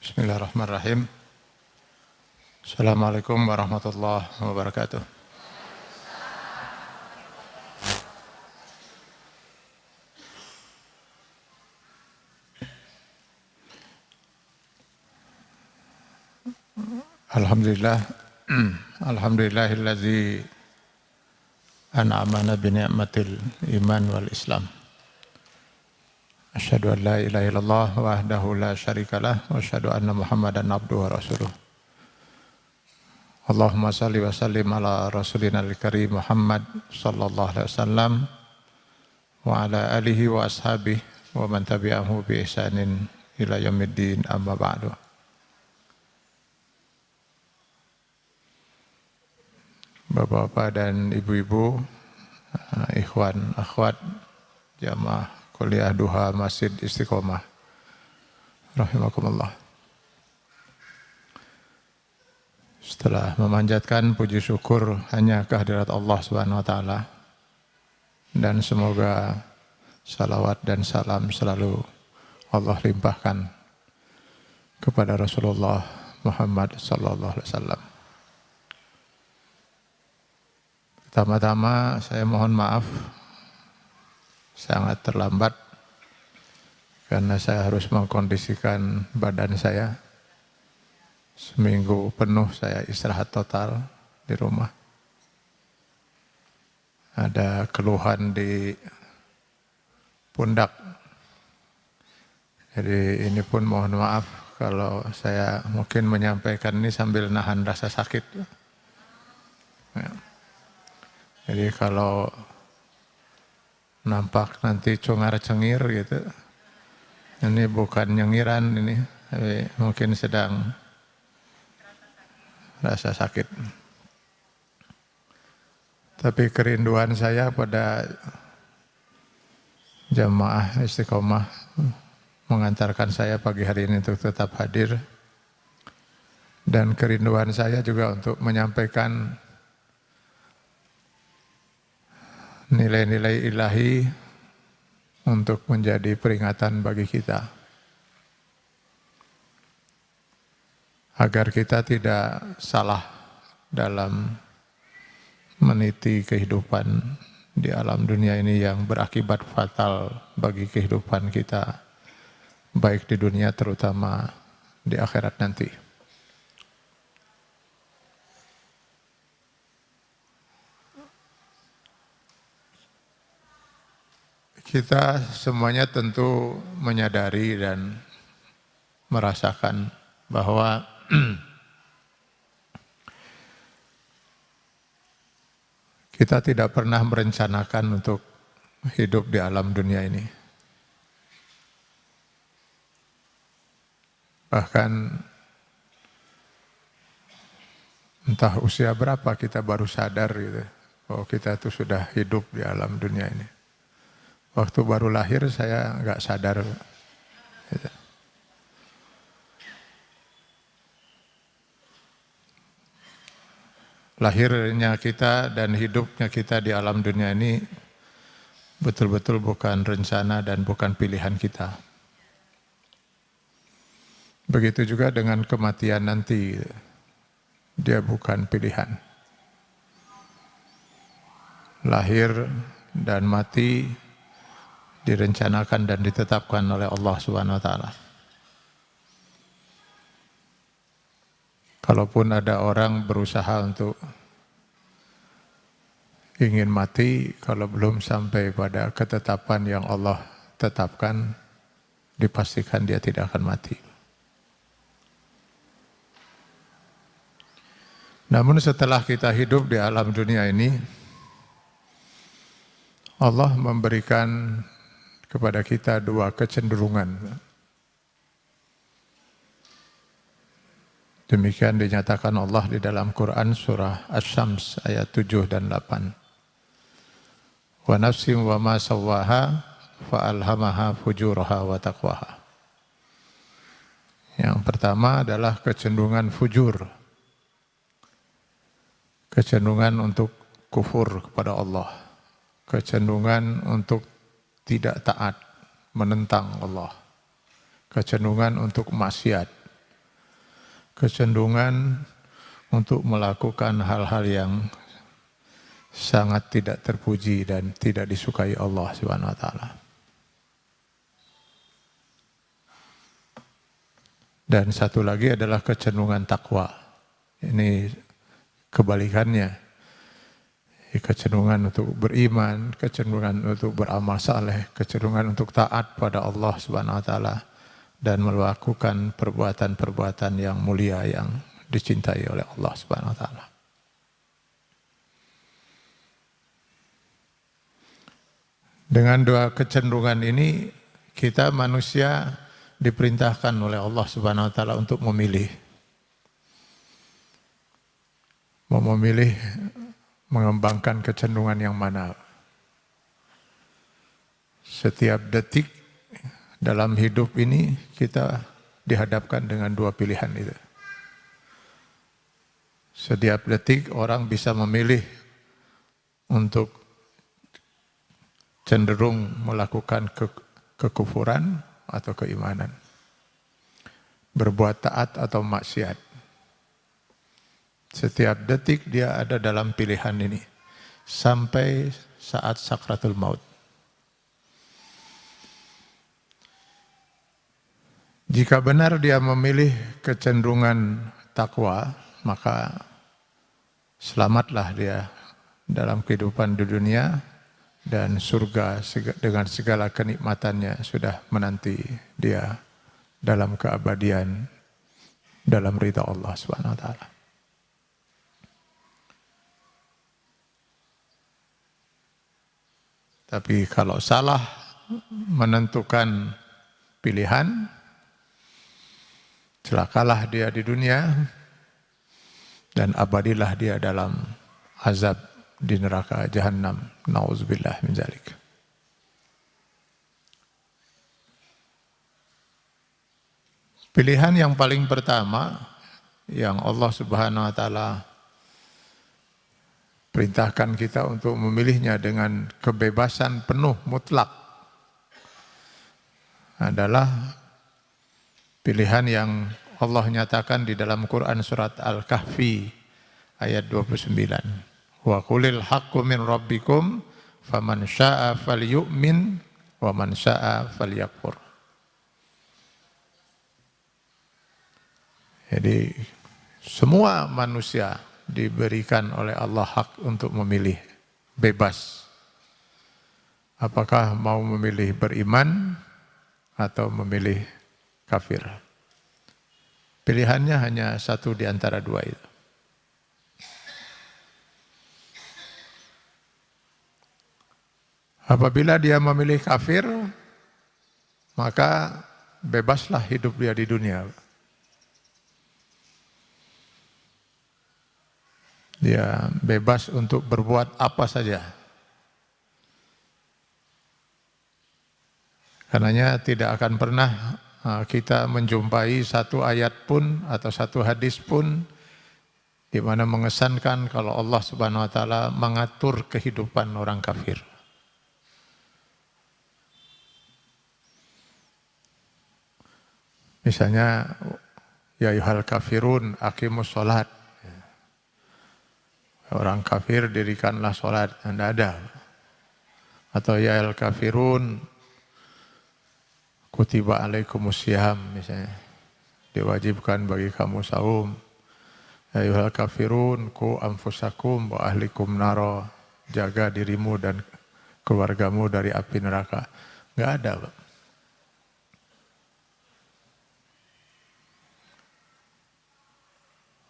Bismillahirrahmanirrahim. Assalamualaikum warahmatullahi wabarakatuh. Alhamdulillah. Alhamdulillahillazi an'amana bi ni'matil iman wal islam. Asyhadu an la ilaha illallah wahdahu la syarikalah wa asyhadu anna Muhammadan abduhu wa rasuluh. Allahumma salli wa sallim ala rasulina al-karim Muhammad sallallahu alaihi wasallam wa ala alihi wa ashabihi wa man tabi'ahu bi ihsanin ila yaumiddin, amma ba'du. Bapak-bapak dan ibu-ibu, ikhwan, akhwat, jamaah kuliah duha Masjid Istiqomah, rahimakumullah. Setelah memanjatkan puji syukur hanya kehadirat Allah Subhanahu wa taala, dan semoga salawat dan salam selalu Allah limpahkan kepada Rasulullah Muhammad sallallahu alaihi wasallam. Pertama-tama saya mohon maaf sangat terlambat karena saya harus mengkondisikan badan saya. Seminggu penuh saya istirahat total di rumah. Ada keluhan di pundak. Jadi ini pun mohon maaf kalau saya mungkin menyampaikan ini sambil nahan rasa sakit. Ya. Jadi kalau nampak nanti cengar-cengir gitu, ini bukan nyengiran ini, tapi mungkin sedang rasa sakit. Tapi kerinduan saya pada jamaah Istiqomah mengantarkan saya pagi hari ini untuk tetap hadir. Dan kerinduan saya juga untuk menyampaikan nilai-nilai ilahi untuk menjadi peringatan bagi kita. Agar kita tidak salah dalam meniti kehidupan di alam dunia ini yang berakibat fatal bagi kehidupan kita, baik di dunia terutama di akhirat nanti. Kita semuanya tentu menyadari dan merasakan bahwa kita tidak pernah merencanakan untuk hidup di alam dunia ini. Bahkan entah usia berapa kita baru sadar gitu, bahwa kita itu sudah hidup di alam dunia ini. Waktu baru lahir saya nggak sadar. Lahirnya kita dan hidupnya kita di alam dunia ini betul-betul bukan rencana dan bukan pilihan kita. Begitu juga dengan kematian nanti, dia bukan pilihan. Lahir dan mati direncanakan dan ditetapkan oleh Allah Subhanahu wa taala. Kalaupun ada orang berusaha untuk ingin mati, kalau belum sampai pada ketetapan yang Allah tetapkan, dipastikan dia tidak akan mati. Namun setelah kita hidup di alam dunia ini, Allah memberikan kepada kita dua kecenderungan. Demikian dinyatakan Allah di dalam Quran surah Asy-Syams ayat 7 dan 8. Wa nafsin wa ma sawwaha fa alhamaha fujuraha wa taqwaha. Yang pertama adalah kecenderungan fujur. Kecenderungan untuk kufur kepada Allah. Kecenderungan untuk tidak taat, menentang Allah. Kecenderungan untuk maksiat, kecenderungan untuk melakukan hal-hal yang sangat tidak terpuji dan tidak disukai Allah Subhanahu wa taala. Dan satu lagi adalah kecenderungan takwa. Ini kebalikannya. Kecenderungan untuk beriman, kecenderungan untuk beramal saleh, kecenderungan untuk taat pada Allah Subhanahu wa taala dan melakukan perbuatan-perbuatan yang mulia yang dicintai oleh Allah Subhanahu wa taala. Dengan dua kecenderungan ini kita manusia diperintahkan oleh Allah Subhanahu wa taala untuk memilih. Memilih mengembangkan kecenderungan yang mana. Setiap detik dalam hidup ini kita dihadapkan dengan dua pilihan itu. Setiap detik orang bisa memilih untuk cenderung melakukan kekufuran atau keimanan. Berbuat taat atau maksiat. Setiap detik dia ada dalam pilihan ini. Sampai saat sakratul maut. Jika benar dia memilih kecenderungan takwa, maka selamatlah dia dalam kehidupan di dunia dan surga dengan segala kenikmatannya sudah menanti dia dalam keabadian dalam ridha Allah Subhanahu wa taala. Tapi kalau salah menentukan pilihan, celakalah dia di dunia dan abadilah dia dalam azab di neraka Jahannam. Nauzubillah min dzalik. Pilihan yang paling pertama yang Allah Subhanahu wa taala perintahkan kita untuk memilihnya dengan kebebasan penuh mutlak adalah pilihan yang Allah nyatakan di dalam Quran surat Al-Kahfi ayat 29. Wa qulil haqqu min rabbikum faman syaa'a falyu'min wa man syaa'a falyakfur. Jadi semua manusia diberikan oleh Allah hak untuk memilih bebas. Apakah mau memilih beriman atau memilih kafir. Pilihannya hanya satu di antara dua itu. Apabila dia memilih kafir, maka bebaslah hidup dia di dunia. Dia bebas untuk berbuat apa saja. Karenanya tidak akan pernah kita menjumpai satu ayat pun atau satu hadis pun di mana mengesankan kalau Allah Subhanahu wa taala mengatur kehidupan orang kafir. Misalnya ya ayyuhal kafirun aqimus sholat. Orang kafir dirikanlah sholat, tidak ada. Atau ya al kafirun kutiba alaikumussyam misalnya. Diwajibkan bagi kamu saum. Ya ayyuhal kafirun ku anfusakum wa ahlikum naro. Jaga dirimu dan keluargamu dari api neraka. Enggak ada, Pak.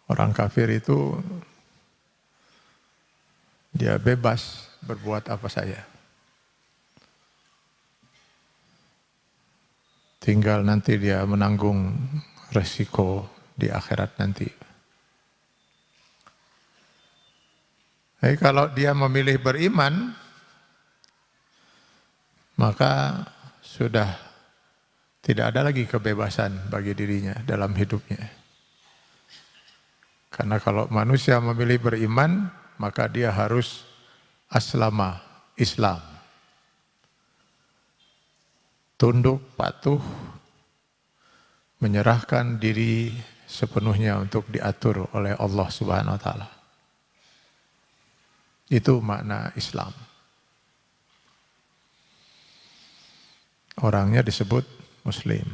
Orang kafir itu dia bebas berbuat apa saja. Tinggal nanti dia menanggung resiko di akhirat nanti. Jadi kalau dia memilih beriman, maka sudah tidak ada lagi kebebasan bagi dirinya dalam hidupnya. Karena kalau manusia memilih beriman, maka dia harus aslama, Islam. Tunduk, patuh, menyerahkan diri sepenuhnya untuk diatur oleh Allah Subhanahu wa taala. Itu makna Islam. Orangnya disebut Muslim.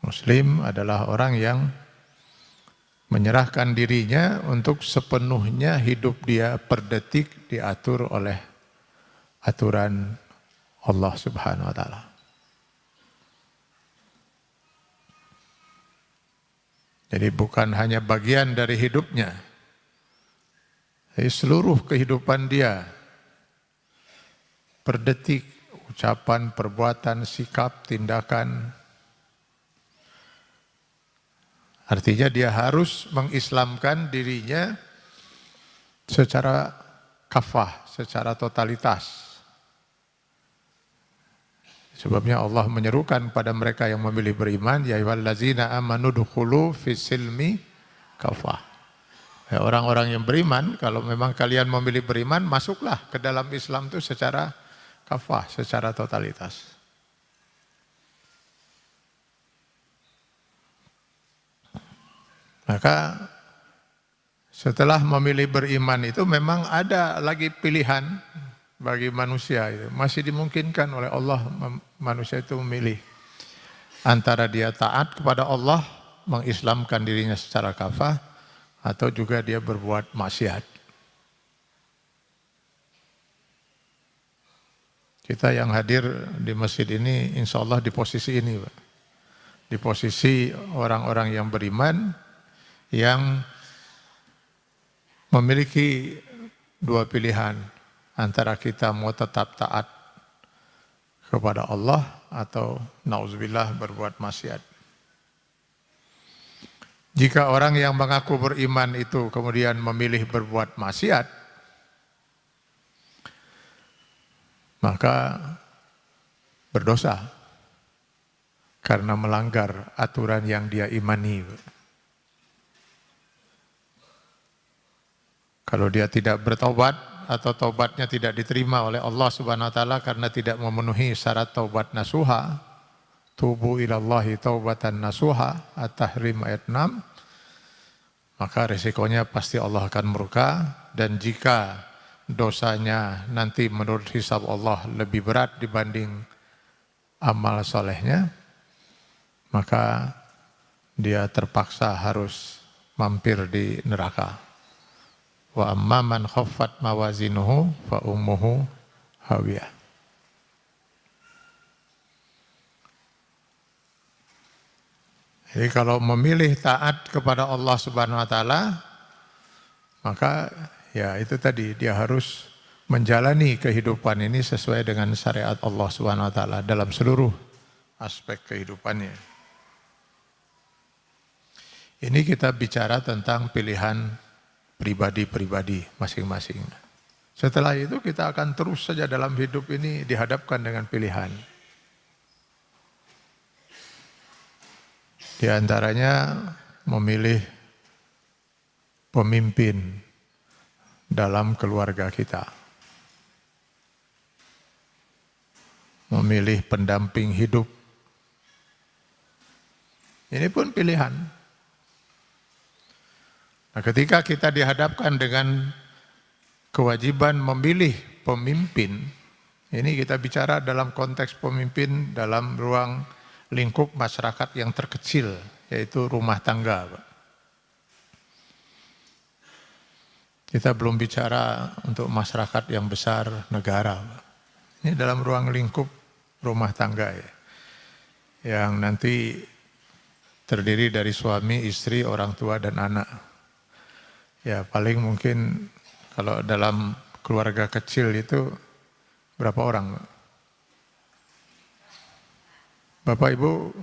Muslim adalah orang yang menyerahkan dirinya untuk sepenuhnya hidup dia per detik diatur oleh aturan Allah Subhanahu wa taala. Jadi bukan hanya bagian dari hidupnya, tapi seluruh kehidupan dia per detik, ucapan, perbuatan, sikap, tindakan. Artinya dia harus mengislamkan dirinya secara kafah, secara totalitas. Sebabnya Allah menyerukan pada mereka yang memilih beriman, ya ayyuhallazina amanu dukhulu fis silmi kafah. Ya, orang-orang yang beriman, kalau memang kalian memilih beriman, masuklah ke dalam Islam itu secara kafah, secara totalitas. Maka setelah memilih beriman itu memang ada lagi pilihan bagi manusia. Masih dimungkinkan oleh Allah manusia itu memilih antara dia taat kepada Allah, mengislamkan dirinya secara kafah, atau juga dia berbuat maksiat. Kita yang hadir di masjid ini insya Allah di posisi ini, Pak. Di posisi orang-orang yang beriman, yang memiliki dua pilihan, antara kita mau tetap taat kepada Allah atau nauzubillah berbuat maksiat. Jika orang yang mengaku beriman itu kemudian memilih berbuat maksiat, maka berdosa karena melanggar aturan yang dia imani. Kalau dia tidak bertobat atau taubatnya tidak diterima oleh Allah Subhanahu wa taala karena tidak memenuhi syarat taubat nasuha, tubu ilallahi taubatan nasuha, At-Tahrim ayat 6, maka resikonya pasti Allah akan murka. Dan jika dosanya nanti menurut hisab Allah lebih berat dibanding amal solehnya, maka dia terpaksa harus mampir di neraka. Wa amma man khaffat mawazinuhu fa ummuhu hawiyah. Jadi kalau memilih taat kepada Allah Subhanahu wa taala, maka ya itu tadi, dia harus menjalani kehidupan ini sesuai dengan syariat Allah Subhanahu wa taala dalam seluruh aspek kehidupannya. Ini kita bicara tentang pilihan pribadi-pribadi masing-masing. Setelah itu kita akan terus saja dalam hidup ini dihadapkan dengan pilihan. Di antaranya memilih pemimpin dalam keluarga kita. Memilih pendamping hidup. Ini pun pilihan. Nah, ketika kita dihadapkan dengan kewajiban memilih pemimpin, ini kita bicara dalam konteks pemimpin dalam ruang lingkup masyarakat yang terkecil, yaitu rumah tangga. Kita belum bicara untuk masyarakat yang besar, negara. Ini dalam ruang lingkup rumah tangga ya, yang nanti terdiri dari suami, istri, orang tua, dan anak. Ya paling mungkin kalau dalam keluarga kecil itu berapa orang? Bapak Ibu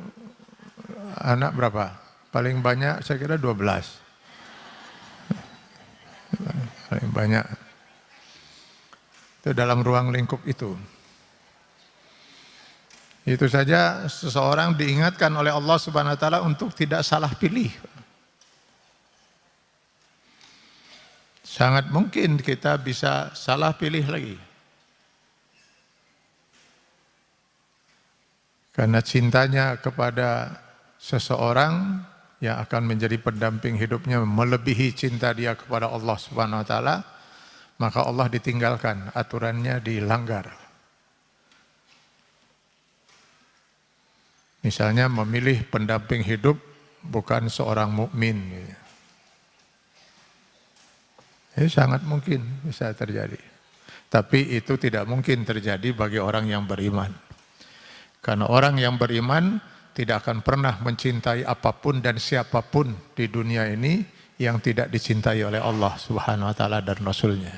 anak berapa? Paling banyak saya kira 12. Paling banyak. Itu dalam ruang lingkup itu. Itu saja seseorang diingatkan oleh Allah Subhanahu wa taala untuk tidak salah pilih. Sangat mungkin kita bisa salah pilih lagi. Karena cintanya kepada seseorang yang akan menjadi pendamping hidupnya melebihi cinta dia kepada Allah Subhanahu wa taala, maka Allah ditinggalkan, aturannya dilanggar. Misalnya memilih pendamping hidup bukan seorang mukmin. Ini sangat mungkin bisa terjadi. Tapi itu tidak mungkin terjadi bagi orang yang beriman. Karena orang yang beriman tidak akan pernah mencintai apapun dan siapapun di dunia ini yang tidak dicintai oleh Allah Subhanahu wa taala dan Rasul-Nya.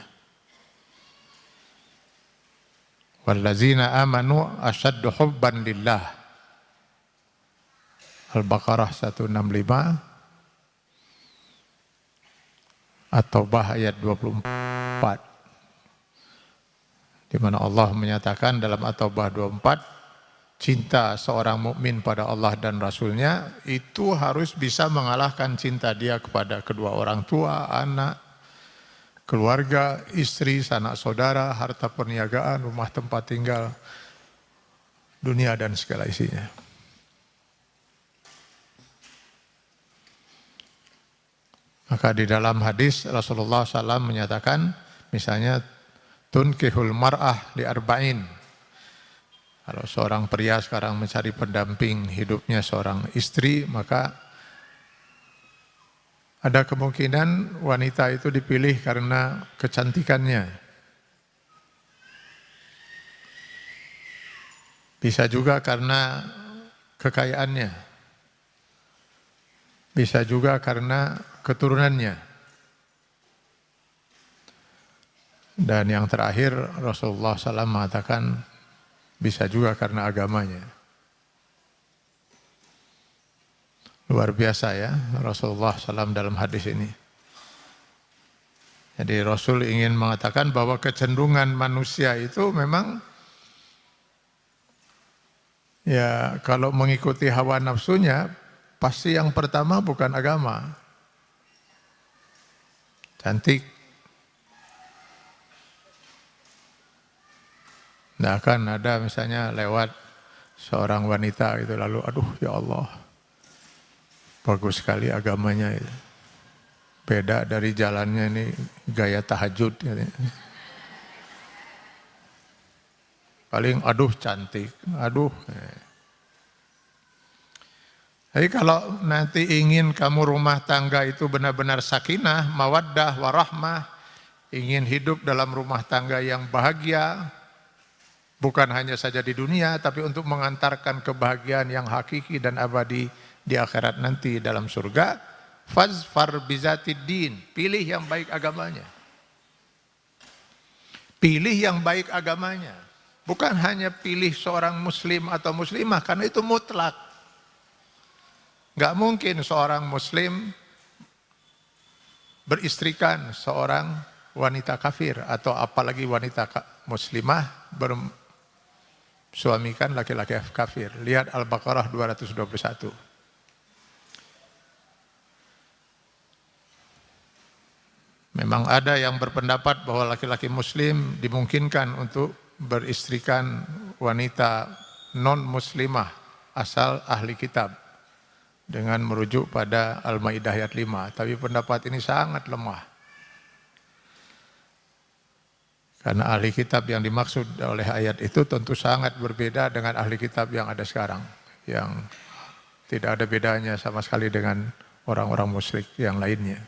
Wallazina amanu asyaddu hubban lillah. Al-Baqarah 165 atau ayat 24. Di mana Allah menyatakan dalam At-Taubah 24, cinta seorang mukmin pada Allah dan Rasul-Nya itu harus bisa mengalahkan cinta dia kepada kedua orang tua, anak, keluarga, istri, sanak saudara, harta perniagaan, rumah tempat tinggal, dunia dan segala isinya. Maka di dalam hadis Rasulullah SAW menyatakan, misalnya tunkihul mar'ah li arba'in. Kalau seorang pria sekarang mencari pendamping hidupnya seorang istri, maka ada kemungkinan wanita itu dipilih karena kecantikannya. Bisa juga karena kekayaannya. Bisa juga karena keturunannya. Dan yang terakhir Rasulullah SAW mengatakan bisa juga karena agamanya. Luar biasa ya Rasulullah SAW dalam hadis ini. Jadi Rasul ingin mengatakan bahwa kecenderungan manusia itu memang ya kalau mengikuti hawa nafsunya pasti yang pertama bukan agama. Cantik. Nah kan ada misalnya lewat seorang wanita gitu lalu aduh ya Allah bagus sekali agamanya itu. Beda dari jalannya ini gaya tahajud katanya. Paling aduh cantik, aduh. Jadi kalau nanti ingin kamu rumah tangga itu benar-benar sakinah, mawaddah, warahmah, ingin hidup dalam rumah tangga yang bahagia, bukan hanya saja di dunia, tapi untuk mengantarkan kebahagiaan yang hakiki dan abadi di akhirat nanti dalam surga, fazfar bizatid din, pilih yang baik agamanya. Pilih yang baik agamanya. Bukan hanya pilih seorang muslim atau muslimah, karena itu mutlak. Gak mungkin seorang muslim beristrikan seorang wanita kafir atau apalagi wanita muslimah bersuamikan laki-laki kafir. Lihat Al-Baqarah 221. Memang ada yang berpendapat bahwa laki-laki muslim dimungkinkan untuk beristrikan wanita non-muslimah asal ahli kitab dengan merujuk pada Al-Maidah ayat 5. Tapi pendapat ini sangat lemah. Karena ahli kitab yang dimaksud oleh ayat itu tentu sangat berbeda dengan ahli kitab yang ada sekarang. Yang tidak ada bedanya sama sekali dengan orang-orang musyrik yang lainnya.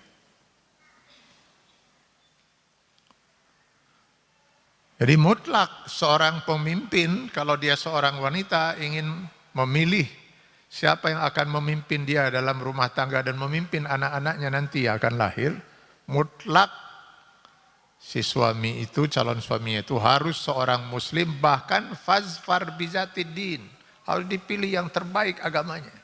Jadi mutlak seorang pemimpin kalau dia seorang wanita ingin memilih siapa yang akan memimpin dia dalam rumah tangga dan memimpin anak-anaknya nanti yang akan lahir, mutlak si suami itu, calon suami itu harus seorang muslim, bahkan fazfar bizatid din, harus dipilih yang terbaik agamanya.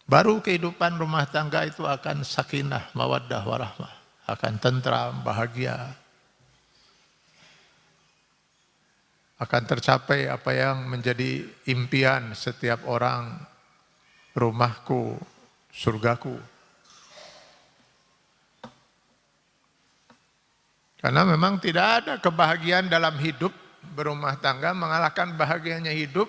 Baru kehidupan rumah tangga itu akan sakinah, mawaddah, warahmah, akan tentram, bahagia. Akan tercapai apa yang menjadi impian setiap orang, rumahku, surgaku. Karena memang tidak ada kebahagiaan dalam hidup berumah tangga mengalahkan bahagianya hidup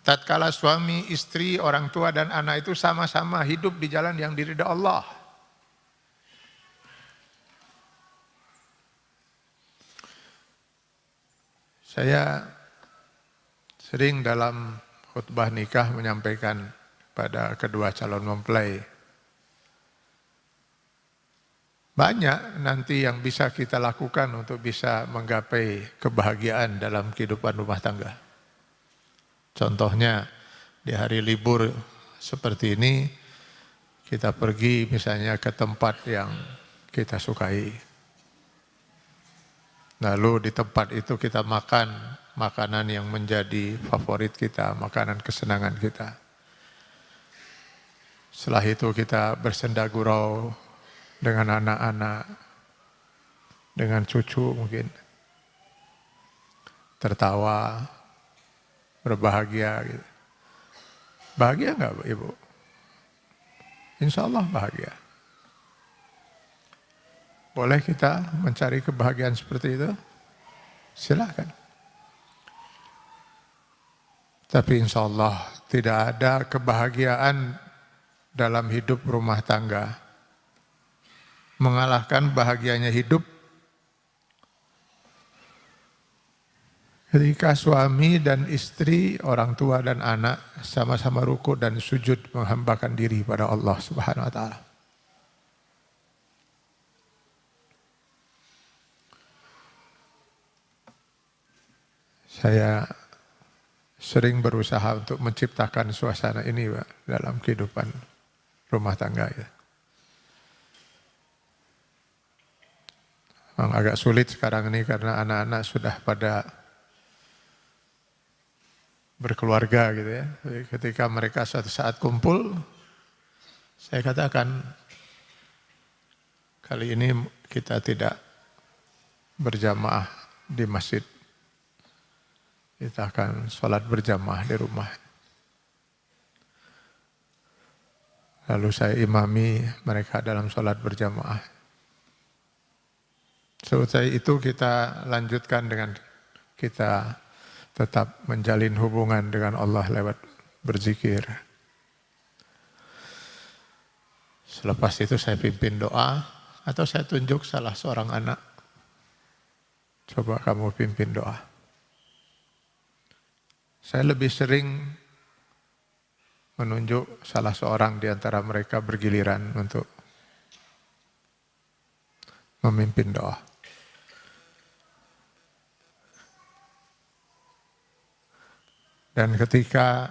Tatkala suami, istri, orang tua dan anak itu sama-sama hidup di jalan yang diridhai Allah. Saya sering dalam khutbah nikah menyampaikan pada kedua calon mempelai, banyak nanti yang bisa kita lakukan untuk bisa menggapai kebahagiaan dalam kehidupan rumah tangga. Contohnya di hari libur seperti ini, kita pergi misalnya ke tempat yang kita sukai. Lalu di tempat itu kita makan makanan yang menjadi favorit kita, makanan kesenangan kita. Setelah itu kita bersenda gurau dengan anak-anak, dengan cucu mungkin. Tertawa, berbahagia gitu. Bahagia enggak Ibu? Insya Allah bahagia. Boleh kita mencari kebahagiaan seperti itu? Silakan. Tapi insya Allah tidak ada kebahagiaan dalam hidup rumah tangga mengalahkan bahagianya hidup ketika suami dan istri, orang tua dan anak sama-sama rukuk dan sujud menghambakan diri pada Allah Subhanahu wa taala. Saya sering berusaha untuk menciptakan suasana ini Pak, dalam kehidupan rumah tangga ya. Memang agak sulit sekarang ini karena anak-anak sudah pada berkeluarga gitu ya. Jadi ketika mereka suatu saat kumpul, saya katakan kali ini kita tidak berjamaah di masjid. Kita akan sholat berjamaah di rumah. Lalu saya imami mereka dalam sholat berjamaah. Selesai itu kita lanjutkan dengan kita tetap menjalin hubungan dengan Allah lewat berzikir. Selepas itu saya pimpin doa atau saya tunjuk salah seorang anak. Coba kamu pimpin doa. Saya lebih sering menunjuk salah seorang di antara mereka bergiliran untuk memimpin doa. Dan ketika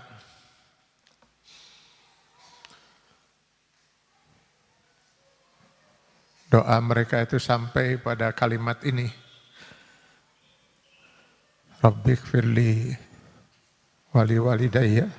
doa mereka itu sampai pada kalimat ini, Rabbighfirli wali walidayya,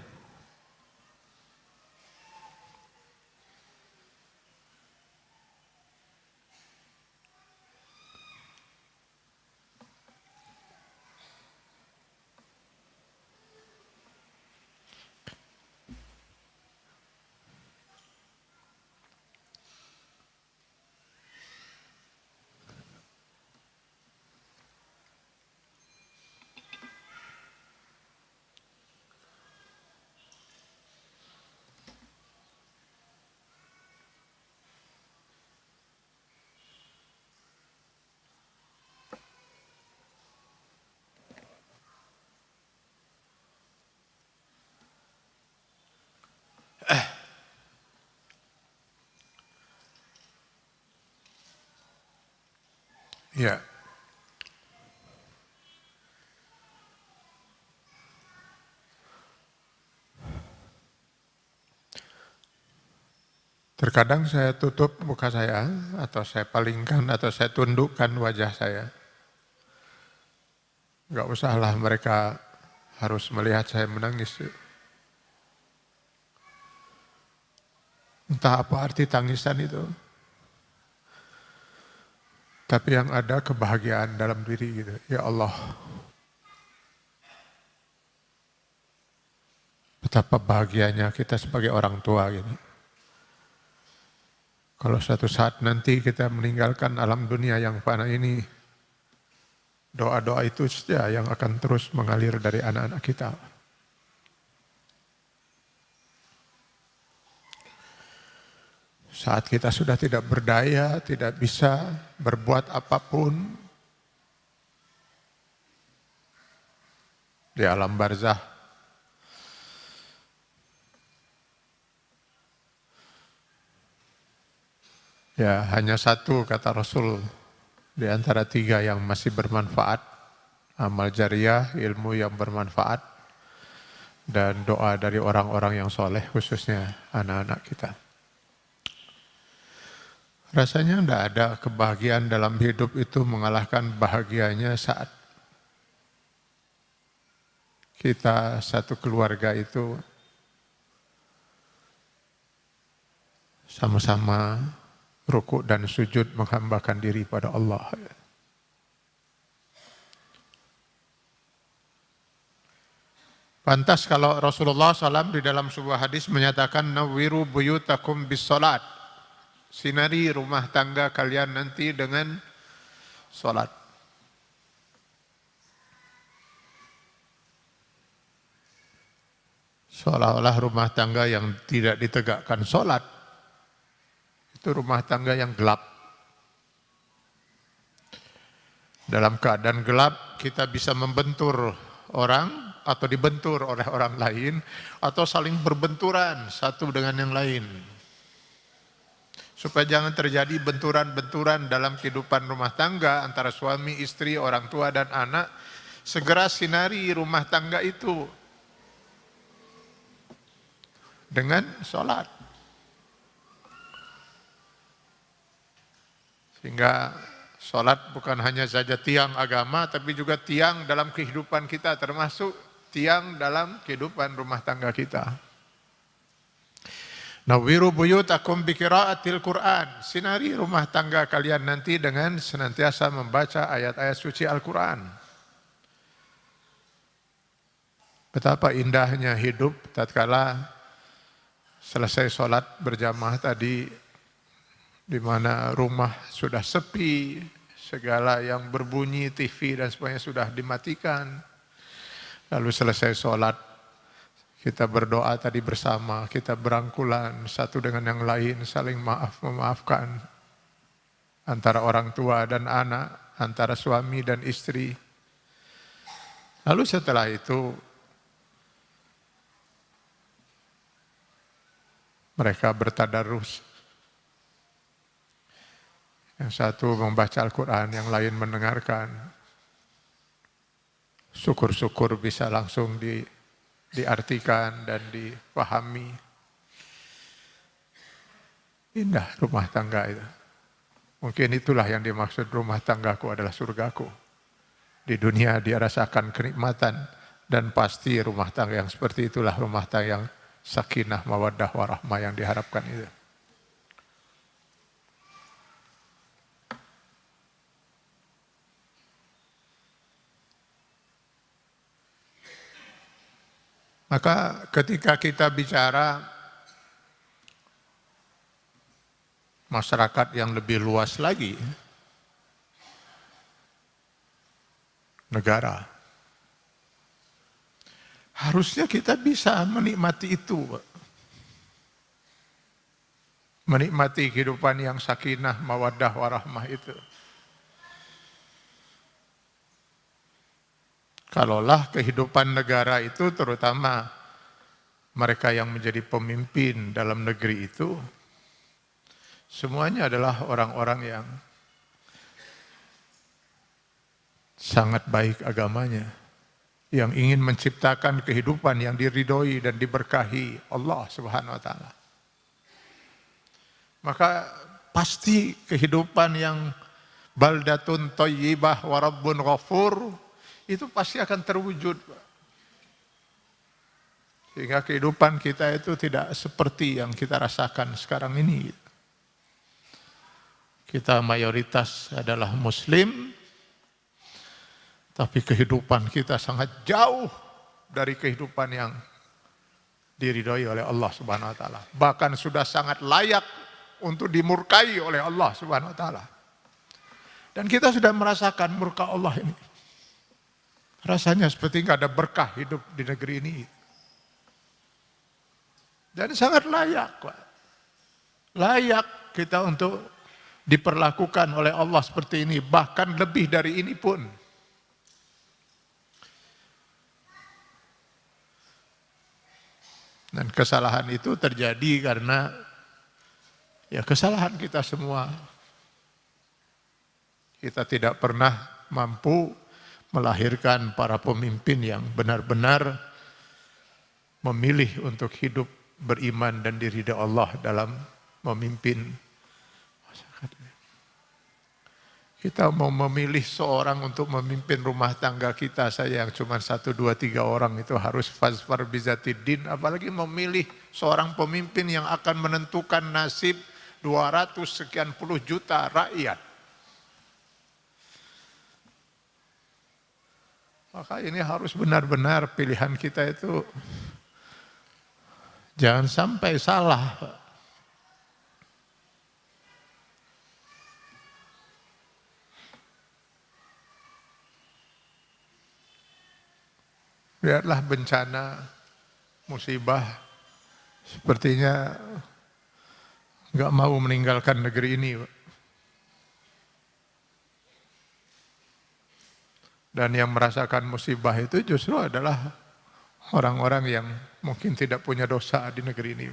ya. Terkadang saya tutup muka saya, atau saya palingkan, atau saya tundukkan wajah saya. Gak usahlah mereka harus melihat saya menangis. Entah apa arti tangisan itu. Tapi yang ada kebahagiaan dalam diri gitu. Ya Allah, betapa bahagianya kita sebagai orang tua gitu. Kalau suatu saat nanti kita meninggalkan alam dunia yang fana ini, doa-doa itu saja yang akan terus mengalir dari anak-anak kita. Saat kita sudah tidak berdaya, tidak bisa berbuat apapun di alam barzah, ya hanya satu kata Rasul di antara tiga yang masih bermanfaat: amal jariah, ilmu yang bermanfaat, dan doa dari orang-orang yang soleh, khususnya anak-anak kita. Rasanya tidak ada kebahagiaan dalam hidup itu mengalahkan bahagianya saat kita satu keluarga itu sama-sama rukuk dan sujud menghambakan diri pada Allah. Pantas kalau Rasulullah SAW di dalam sebuah hadis menyatakan, nawwiru buyutakum bis salat. Sinari rumah tangga kalian nanti dengan salat. Seolah-olah rumah tangga yang tidak ditegakkan salat itu rumah tangga yang gelap. Dalam keadaan gelap kita bisa membentur orang atau dibentur oleh orang lain, atau saling berbenturan satu dengan yang lain. Supaya jangan terjadi benturan-benturan dalam kehidupan rumah tangga antara suami, istri, orang tua, dan anak, segera sinari rumah tangga itu dengan sholat. Sehingga sholat bukan hanya saja tiang agama, tapi juga tiang dalam kehidupan kita, termasuk tiang dalam kehidupan rumah tangga kita. Nawwiru buyutakum biqiraatil Qur'an. Sinari rumah tangga kalian nanti dengan senantiasa membaca ayat-ayat suci Al-Quran. Betapa indahnya hidup tatkala selesai sholat berjamaah tadi, di mana rumah sudah sepi, segala yang berbunyi, TV dan sebagainya sudah dimatikan. Lalu selesai sholat, kita berdoa tadi bersama, kita berangkulan satu dengan yang lain, saling memaafkan antara orang tua dan anak, antara suami dan istri. Lalu setelah itu mereka bertadarus. Yang satu membaca Al-Quran, yang lain mendengarkan. Syukur-syukur bisa langsung diartikan dan dipahami. Indah rumah tangga itu. Mungkin itulah yang dimaksud rumah tanggaku adalah surgaku. Di dunia dia rasakan kenikmatan, dan pasti rumah tangga yang seperti itulah rumah tangga yang sakinah, mawaddah, warahmah yang diharapkan itu. Maka ketika kita bicara masyarakat yang lebih luas lagi, negara, harusnya kita bisa menikmati itu. Menikmati kehidupan yang sakinah, mawaddah, warahmah itu. Kalaulah kehidupan negara itu, terutama mereka yang menjadi pemimpin dalam negeri itu, semuanya adalah orang-orang yang sangat baik agamanya, yang ingin menciptakan kehidupan yang diridhoi dan diberkahi Allah Subhanahu wa taala. Maka pasti kehidupan yang baldatun thayyibah wa rabbun ghafur itu pasti akan terwujud. Sehingga kehidupan kita itu tidak seperti yang kita rasakan sekarang ini. Kita mayoritas adalah Muslim, tapi kehidupan kita sangat jauh dari kehidupan yang diridhoi oleh Allah Subhanahu wa taala. Bahkan sudah sangat layak untuk dimurkai oleh Allah Subhanahu wa taala. Dan kita sudah merasakan murka Allah ini. Rasanya seperti nggak ada berkah hidup di negeri ini. Dan sangat layak, Pak. Layak kita untuk diperlakukan oleh Allah seperti ini, bahkan lebih dari ini pun. Dan kesalahan itu terjadi karena ya kesalahan kita semua. Kita tidak pernah mampu melahirkan para pemimpin yang benar-benar memilih untuk hidup beriman dan diridhai Allah dalam memimpin masyarakat. Kita mau memilih seorang untuk memimpin rumah tangga kita saja yang cuma 1, 2, 3 orang itu harus fazfar bizatiddin, apalagi memilih seorang pemimpin yang akan menentukan nasib 200 sekian puluh juta rakyat. Maka ini harus benar-benar pilihan kita itu jangan sampai salah. Lihatlah bencana, musibah, sepertinya nggak mau meninggalkan negeri ini. Dan yang merasakan musibah itu justru adalah orang-orang yang mungkin tidak punya dosa di negeri ini.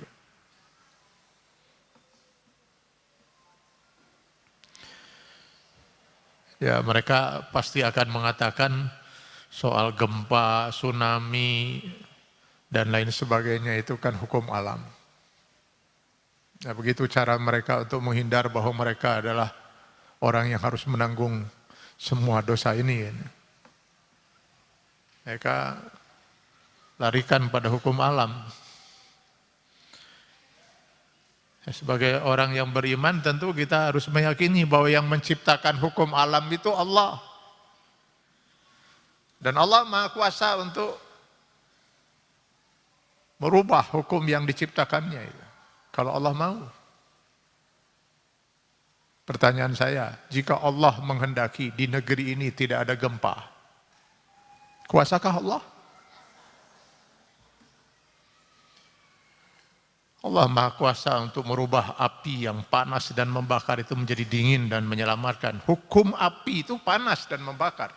Ya, mereka pasti akan mengatakan soal gempa, tsunami, dan lain sebagainya itu kan hukum alam. Nah, begitu cara mereka untuk menghindar bahwa mereka adalah orang yang harus menanggung semua dosa ini. Mereka larikan pada hukum alam. Sebagai orang yang beriman tentu kita harus meyakini bahwa yang menciptakan hukum alam itu Allah. Dan Allah Maha Kuasa untuk merubah hukum yang diciptakannya itu. Kalau Allah mau. Pertanyaan saya, jika Allah menghendaki di negeri ini tidak ada gempa, kuasakah Allah? Allah Maha Kuasa untuk merubah api yang panas dan membakar itu menjadi dingin dan menyelamatkan. Hukum api itu panas dan membakar.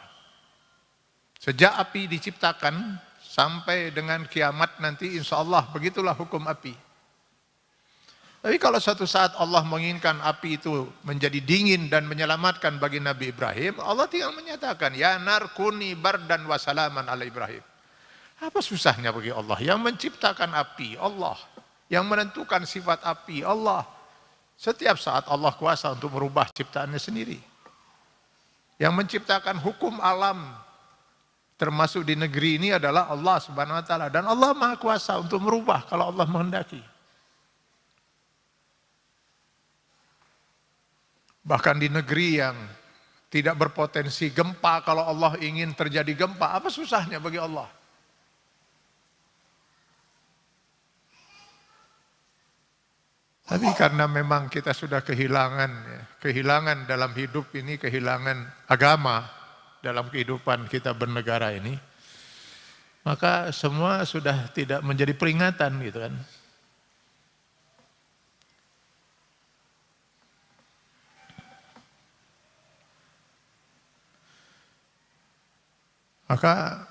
Sejak api diciptakan sampai dengan kiamat nanti insya Allah begitulah hukum api. Tapi kalau suatu saat Allah menginginkan api itu menjadi dingin dan menyelamatkan bagi Nabi Ibrahim, Allah tinggal menyatakan, ya nar kuni bardan wa salaman ala Ibrahim. Apa susahnya bagi Allah? Yang menciptakan api, Allah. Yang menentukan sifat api, Allah. Setiap saat Allah kuasa untuk merubah ciptaannya sendiri. Yang menciptakan hukum alam, termasuk di negeri ini adalah Allah Subhanahu wa taala, dan Allah Maha Kuasa untuk merubah kalau Allah menghendaki. Bahkan di negeri yang tidak berpotensi gempa, kalau Allah ingin terjadi gempa, apa susahnya bagi Allah? Tapi karena memang kita sudah kehilangan dalam hidup ini, kehilangan agama dalam kehidupan kita bernegara ini, maka semua sudah tidak menjadi peringatan gitu kan. Maka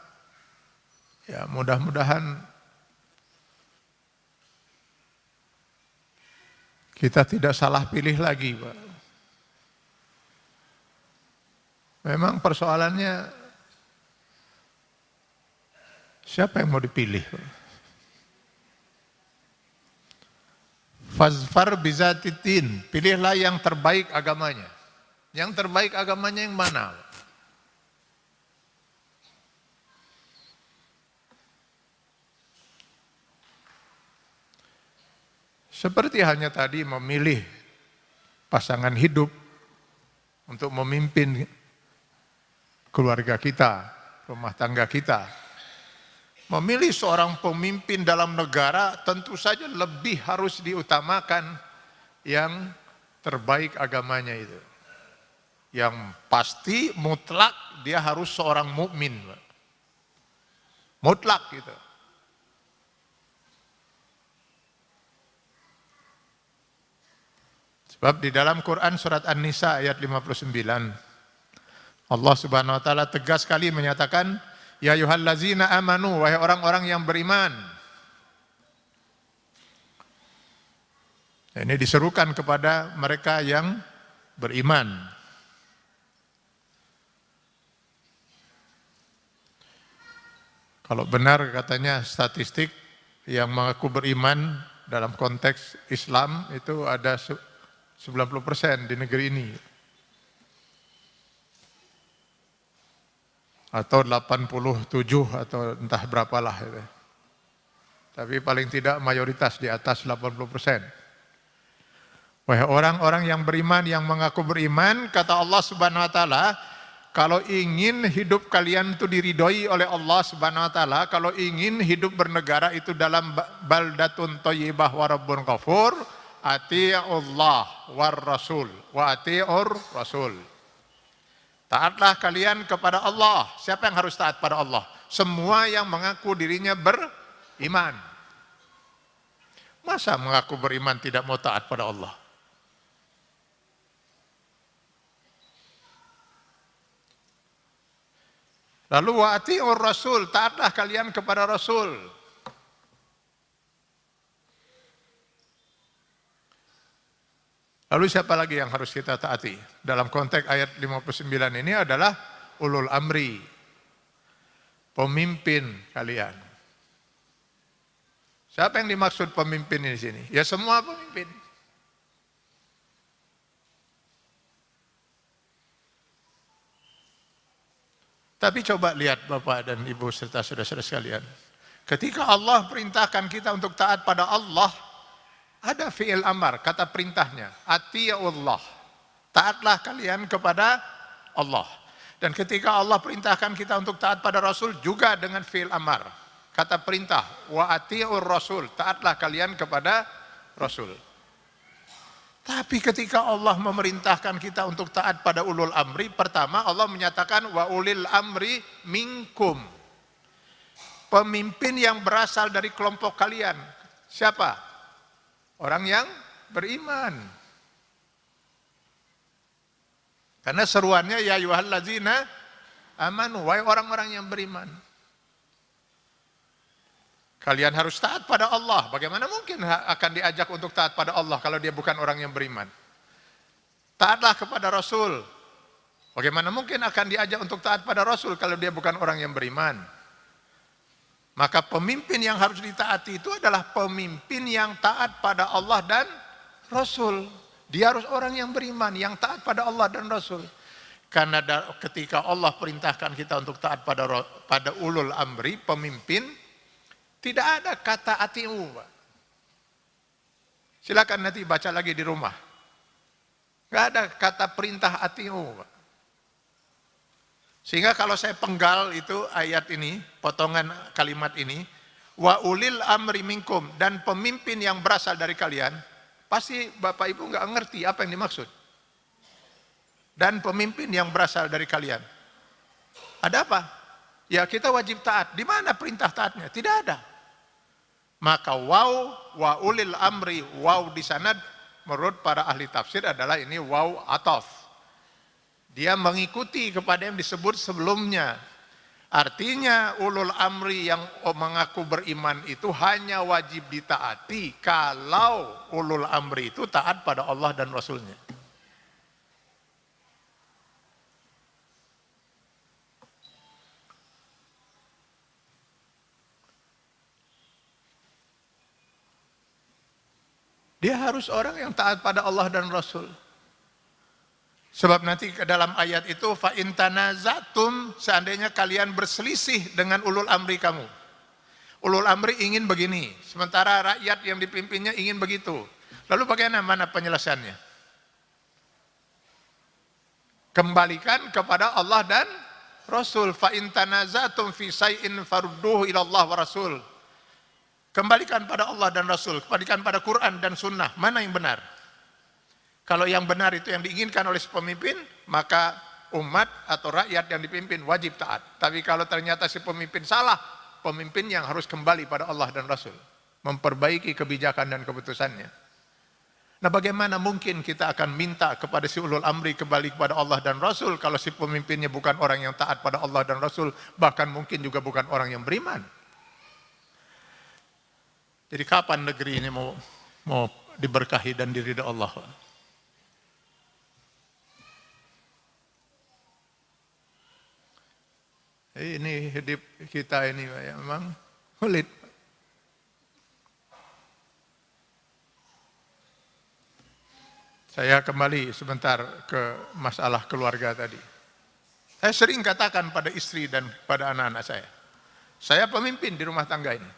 ya mudah-mudahan kita tidak salah pilih lagi, Pak. Memang persoalannya siapa yang mau dipilih, Pak? Fazfar bizatiddin, pilihlah yang terbaik agamanya. Yang terbaik agamanya yang mana, Pak? Seperti hanya tadi memilih pasangan hidup untuk memimpin keluarga kita, rumah tangga kita. Memilih seorang pemimpin dalam negara tentu saja lebih harus diutamakan yang terbaik agamanya itu. Yang pasti mutlak dia harus seorang mukmin. Mutlak gitu. Sebab di dalam Quran surat An-Nisa ayat 59, Allah Subhanahu wa taala tegas sekali menyatakan, ya ayyuhallazina amanu, wahai orang-orang yang beriman. Ini diserukan kepada mereka yang beriman. Kalau benar katanya statistik yang mengaku beriman dalam konteks Islam itu ada 90% di negeri ini. Atau 87 atau entah berapalah. Tapi paling tidak mayoritas di atas 80%. Wahai orang-orang yang beriman, yang mengaku beriman, kata Allah Subhanahu wa taala, kalau ingin hidup kalian itu diridhoi oleh Allah Subhanahu wa taala, kalau ingin hidup bernegara itu dalam baldatun thayyibah wa rabbun ghafur, ati'ullah war rasul wa ati'ur rasul. Taatlah kalian kepada Allah. Siapa yang harus taat pada Allah? Semua yang mengaku dirinya beriman. Masa mengaku beriman tidak mau taat pada Allah? Lalu wa ati'ur rasul, taatlah kalian kepada Rasul. Lalu siapa lagi yang harus kita taati? Dalam konteks ayat 59 ini adalah ulul amri, pemimpin kalian. Siapa yang dimaksud pemimpin di sini? Ya semua pemimpin. Tapi coba lihat Bapak dan Ibu serta saudara-saudara sekalian. Ketika Allah perintahkan kita untuk taat pada Allah, ada fi'il amar, kata perintahnya, ati'ullah. Taatlah kalian kepada Allah. Dan ketika Allah perintahkan kita untuk taat pada Rasul juga dengan fi'il amar. Kata perintah, wa ati'ur rasul, taatlah kalian kepada Rasul. Tapi ketika Allah memerintahkan kita untuk taat pada ulul amri, pertama Allah menyatakan wa ulil amri minkum. Pemimpin yang berasal dari kelompok kalian. Siapa? Orang yang beriman. Karena seruannya ya ayyuhallazina amanu, wahai orang-orang yang beriman. Kalian harus taat pada Allah. Bagaimana mungkin akan diajak untuk taat pada Allah kalau dia bukan orang yang beriman? Taatlah kepada Rasul. Bagaimana mungkin akan diajak untuk taat pada Rasul kalau dia bukan orang yang beriman? Maka pemimpin yang harus ditaati itu adalah pemimpin yang taat pada Allah dan Rasul. Dia harus orang yang beriman, yang taat pada Allah dan Rasul. Karena ketika Allah perintahkan kita untuk taat pada ulul amri, pemimpin, tidak ada kata ati'u. Silakan nanti baca lagi di rumah. Tidak ada kata perintah ati'u. Sehingga kalau saya penggal itu ayat ini, potongan kalimat ini, wa ulil amri minkum, dan pemimpin yang berasal dari kalian, pasti Bapak Ibu nggak ngerti apa yang dimaksud. Dan pemimpin yang berasal dari kalian. Ada apa? Ya kita wajib taat. Di mana perintah taatnya? Tidak ada. Maka waw wa ulil amri, waw di sana menurut para ahli tafsir adalah ini waw ataf. Dia mengikuti kepada yang disebut sebelumnya. Artinya ulul amri yang mengaku beriman itu hanya wajib ditaati kalau ulul amri itu taat pada Allah dan Rasulnya. Dia harus orang yang taat pada Allah dan Rasul. Sebab nanti ke dalam ayat itu fa in tanazatum, seandainya kalian berselisih dengan ulul amri kamu. Ulul amri ingin begini, sementara rakyat yang dipimpinnya ingin begitu. Lalu bagaimana penyelesaiannya? Kembalikan kepada Allah dan Rasul. Fa in tanazatum fi syai'in farudduhu ila Allah wa Rasul. Kembalikan pada Allah dan Rasul, kembalikan pada Quran dan Sunnah. Mana yang benar? Kalau yang benar itu yang diinginkan oleh si pemimpin, maka umat atau rakyat yang dipimpin wajib taat. Tapi kalau ternyata si pemimpin salah, pemimpin yang harus kembali pada Allah dan Rasul, memperbaiki kebijakan dan keputusannya. Nah, bagaimana mungkin kita akan minta kepada si ulul amri kembali kepada Allah dan Rasul kalau si pemimpinnya bukan orang yang taat pada Allah dan Rasul, bahkan mungkin juga bukan orang yang beriman. Jadi kapan negeri ini mau diberkahi dan diridhai Allah? Ini hidup kita ini ya, memang sulit. Saya kembali sebentar ke masalah keluarga tadi. Saya sering katakan pada istri dan pada anak-anak saya pemimpin di rumah tangga ini.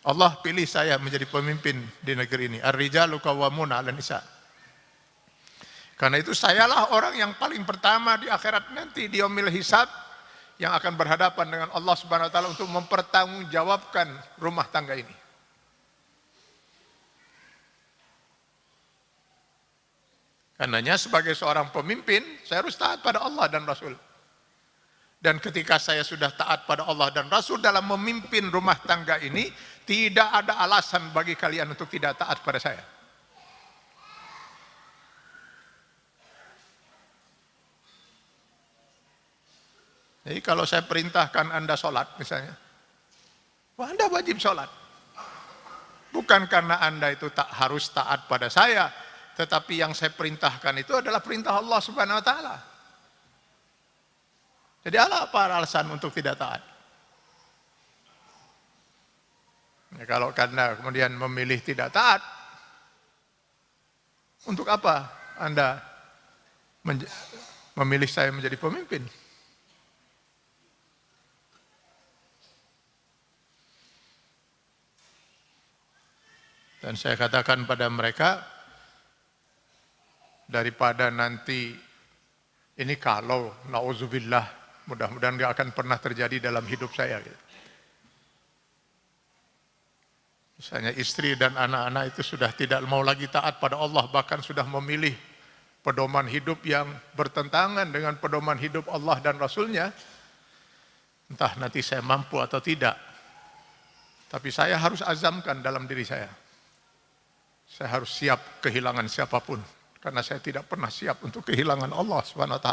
Allah pilih saya menjadi pemimpin di negeri ini. Ar-rijalu qawwamuna 'alan nisa. Karena itu sayalah orang yang paling pertama di akhirat nanti di yaumil hisab yang akan berhadapan dengan Allah Subhanahu wa taala untuk mempertanggungjawabkan rumah tangga ini. Karenanya sebagai seorang pemimpin, saya harus taat pada Allah dan Rasul. Dan ketika saya sudah taat pada Allah dan Rasul dalam memimpin rumah tangga ini, tidak ada alasan bagi kalian untuk tidak taat pada saya. Jadi kalau saya perintahkan Anda sholat misalnya, Anda wajib sholat. Bukan karena Anda itu tak harus taat pada saya, tetapi yang saya perintahkan itu adalah perintah Allah Subhanahu wa taala. Jadi apa alasan untuk tidak taat? Ya, kalau Anda kemudian memilih tidak taat, untuk apa Anda memilih saya menjadi pemimpin? Dan saya katakan pada mereka, daripada nanti ini kalau nauzubillah, mudah-mudahan nggak akan pernah terjadi dalam hidup saya. Misalnya istri dan anak-anak itu sudah tidak mau lagi taat pada Allah, bahkan sudah memilih pedoman hidup yang bertentangan dengan pedoman hidup Allah dan Rasulnya. Entah nanti saya mampu atau tidak, tapi saya harus azamkan dalam diri saya. Saya harus siap kehilangan siapapun. Karena saya tidak pernah siap untuk kehilangan Allah SWT.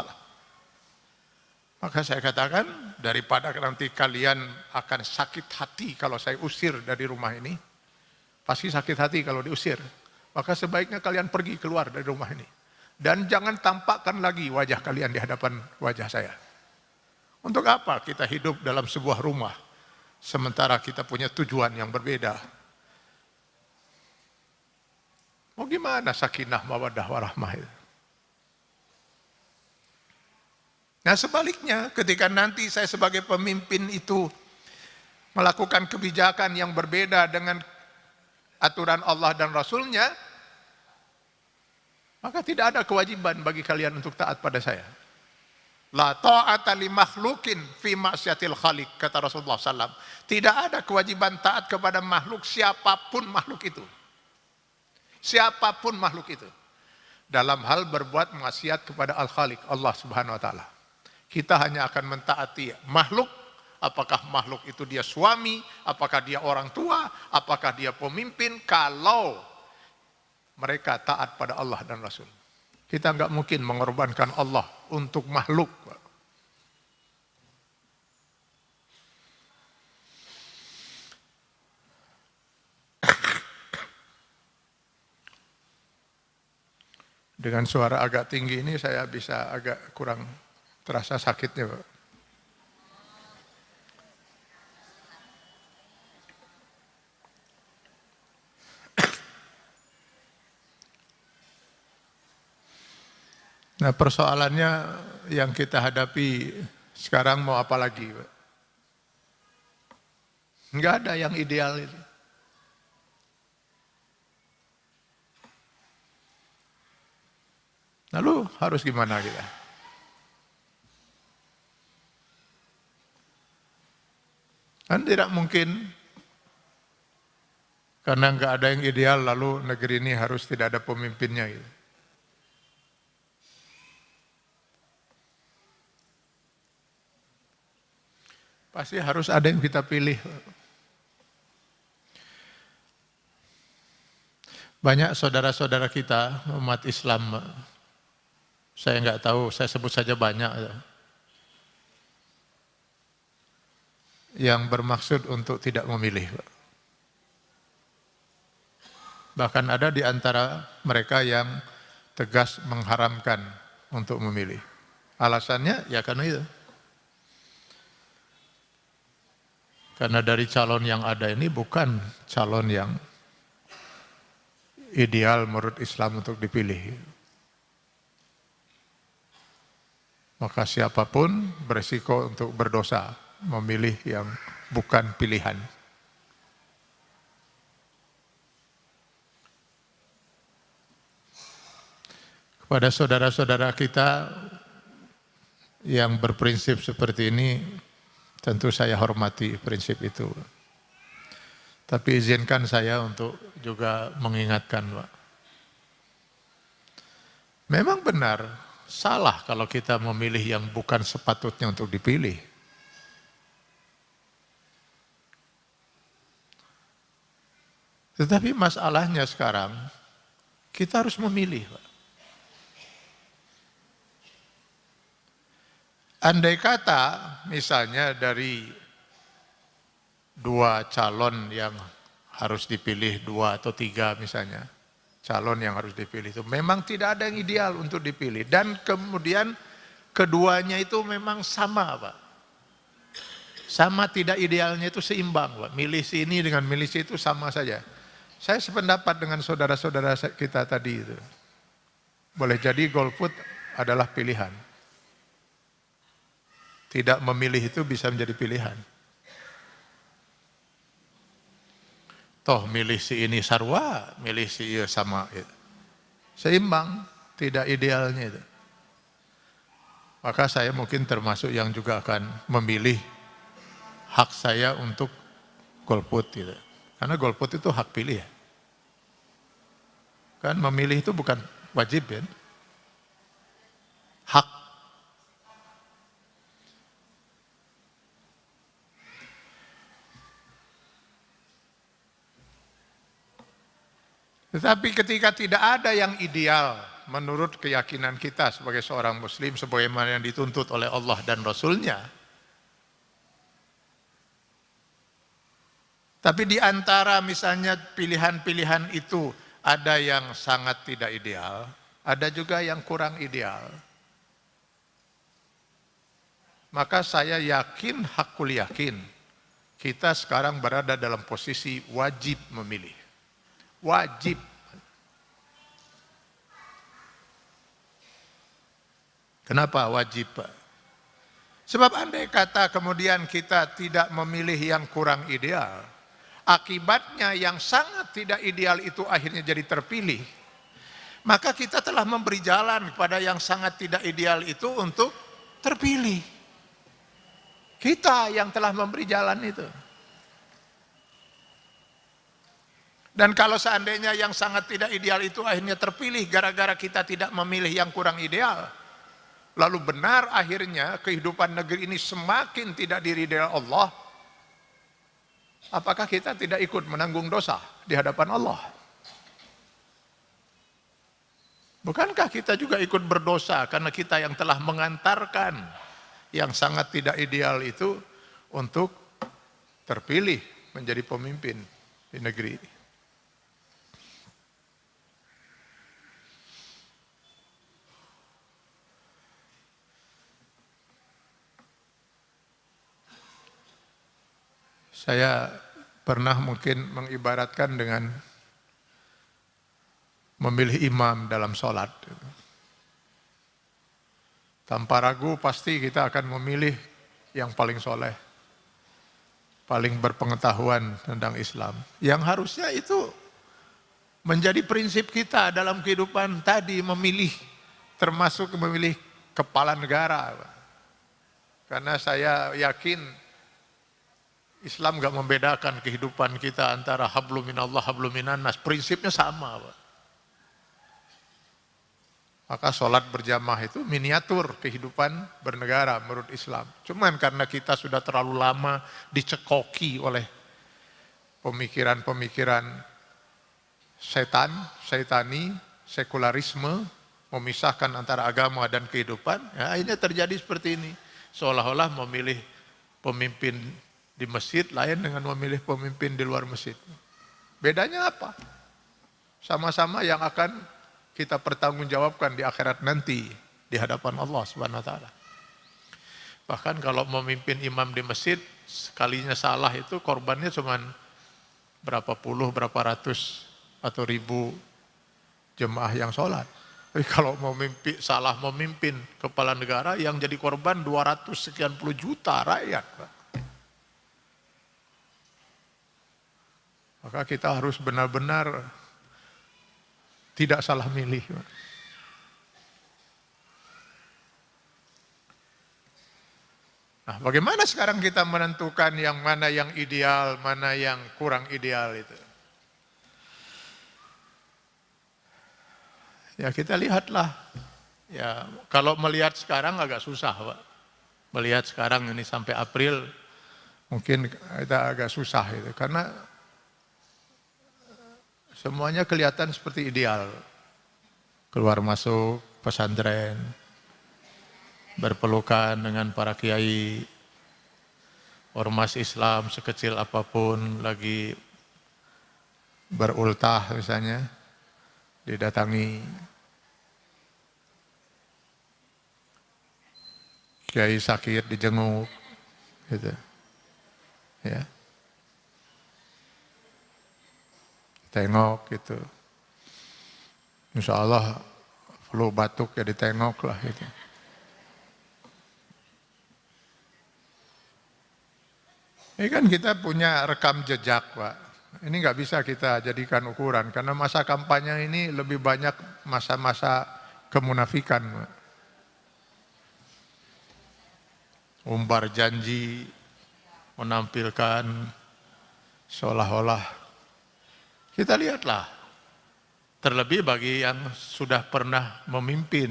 Maka saya katakan, daripada nanti kalian akan sakit hati kalau saya usir dari rumah ini, pasti sakit hati kalau diusir, maka sebaiknya kalian pergi keluar dari rumah ini. Dan jangan tampakkan lagi wajah kalian di hadapan wajah saya. Untuk apa kita hidup dalam sebuah rumah, sementara kita punya tujuan yang berbeda? Mau gimana sakinah mawaddah warahmah itu? Nah sebaliknya, ketika nanti saya sebagai pemimpin itu melakukan kebijakan yang berbeda dengan aturan Allah dan Rasulnya, maka tidak ada kewajiban bagi kalian untuk taat pada saya. La ta'ata li makhlukin fi ma'syatil khaliq, kata Rasulullah SAW. Tidak ada kewajiban taat kepada makhluk, siapapun makhluk itu. Siapapun makhluk itu. Dalam hal berbuat maksiat kepada Al-Khaliq, Allah Subhanahu wa taala. Kita hanya akan mentaati makhluk, apakah makhluk itu dia suami, apakah dia orang tua, apakah dia pemimpin, kalau mereka taat pada Allah dan Rasul. Kita nggak mungkin mengorbankan Allah untuk makhluk. Dengan suara agak tinggi ini saya bisa agak kurang terasa sakitnya, Pak. Nah, persoalannya yang kita hadapi sekarang mau apa lagi, Pak? Enggak ada yang ideal itu. Lalu harus gimana kita? Kan tidak mungkin, karena nggak ada yang ideal lalu negeri ini harus tidak ada pemimpinnya gitu. Pasti harus ada yang kita pilih. Banyak saudara-saudara kita umat Islam, saya nggak tahu, saya sebut saja banyak, yang bermaksud untuk tidak memilih. Bahkan ada di antara mereka yang tegas mengharamkan untuk memilih. Alasannya ya karena itu. Karena dari calon yang ada ini bukan calon yang ideal menurut Islam untuk dipilih. Maka siapapun beresiko untuk berdosa memilih yang bukan pilihan. Kepada saudara-saudara kita yang berprinsip seperti ini, tentu saya hormati prinsip itu. Tapi izinkan saya untuk juga mengingatkan, Pak. Memang benar, salah kalau kita memilih yang bukan sepatutnya untuk dipilih. Tetapi masalahnya sekarang, kita harus memilih, Pak. Andai kata misalnya dari dua calon yang harus dipilih, 2 atau 3 misalnya, calon yang harus dipilih itu memang tidak ada yang ideal untuk dipilih, dan kemudian keduanya itu memang sama, Pak. Sama tidak idealnya itu seimbang, Pak. Milih sini dengan milih situ sama saja. Saya sependapat dengan saudara-saudara kita tadi itu. Boleh jadi golput adalah pilihan. Tidak memilih itu bisa menjadi pilihan. Toh milih si ini sarwa, milih si iya sama. Gitu. Seimbang, tidak idealnya itu. Maka saya mungkin termasuk yang juga akan memilih hak saya untuk golput. Gitu. Karena golput itu hak pilih ya. Kan memilih itu bukan wajib ya. Hak. Tetapi ketika tidak ada yang ideal menurut keyakinan kita sebagai seorang muslim sebagaimana yang dituntut oleh Allah dan Rasul-Nya. Tapi di antara misalnya pilihan-pilihan itu ada yang sangat tidak ideal, ada juga yang kurang ideal. Maka saya yakin, hakul yakin, kita sekarang berada dalam posisi wajib memilih. Wajib. Kenapa wajib, Pak? Sebab andai kata kemudian kita tidak memilih yang kurang ideal, akibatnya yang sangat tidak ideal itu akhirnya jadi terpilih, maka kita telah memberi jalan kepada yang sangat tidak ideal itu untuk terpilih. Kita yang telah memberi jalan itu. Dan kalau seandainya yang sangat tidak ideal itu akhirnya terpilih gara-gara kita tidak memilih yang kurang ideal, lalu benar akhirnya kehidupan negeri ini semakin tidak diridhai Allah, apakah kita tidak ikut menanggung dosa di hadapan Allah? Bukankah kita juga ikut berdosa karena kita yang telah mengantarkan yang sangat tidak ideal itu untuk terpilih menjadi pemimpin di negeri ini? Saya pernah mungkin mengibaratkan dengan memilih imam dalam sholat. Tanpa ragu pasti kita akan memilih yang paling soleh, paling berpengetahuan tentang Islam. Yang harusnya itu menjadi prinsip kita dalam kehidupan tadi, memilih, termasuk memilih kepala negara. Karena saya yakin Islam gak membedakan kehidupan kita antara hablum minallah, hablum minannas. Prinsipnya sama, Pak. Maka sholat berjamaah itu miniatur kehidupan bernegara menurut Islam. Cuman karena kita sudah terlalu lama dicekoki oleh pemikiran-pemikiran setani, sekularisme, memisahkan antara agama dan kehidupan, ya, akhirnya terjadi seperti ini. Seolah-olah memilih pemimpin di masjid lain dengan memilih pemimpin di luar masjid. Bedanya apa? Sama-sama yang akan kita pertanggungjawabkan di akhirat nanti di hadapan Allah Subhanahu wa taala. Bahkan kalau memimpin imam di masjid, sekalinya salah itu korbannya cuma berapa puluh, berapa ratus atau ribu jemaah yang sholat. Tapi kalau salah memimpin kepala negara yang jadi korban 200 sekian puluh juta rakyat. Maka kita harus benar-benar tidak salah milih. Nah, bagaimana sekarang kita menentukan yang mana yang ideal, mana yang kurang ideal itu? Ya kita lihatlah. Ya kalau melihat sekarang agak susah, Pak. Melihat sekarang ini sampai April mungkin kita agak susah itu karena semuanya kelihatan seperti ideal. Keluar masuk pesantren, berpelukan dengan para kiai, ormas Islam sekecil apapun lagi berultah misalnya, didatangi kiai sakit dijenguk, gitu, ya, tengok gitu, insya Allah flu batuk ya ditengok lah gitu. Ini kan kita punya rekam jejak, Pak. Ini nggak bisa kita jadikan ukuran, karena masa kampanye ini lebih banyak masa-masa kemunafikan, Pak. Umbar janji, menampilkan seolah-olah. Kita lihatlah, terlebih bagi yang sudah pernah memimpin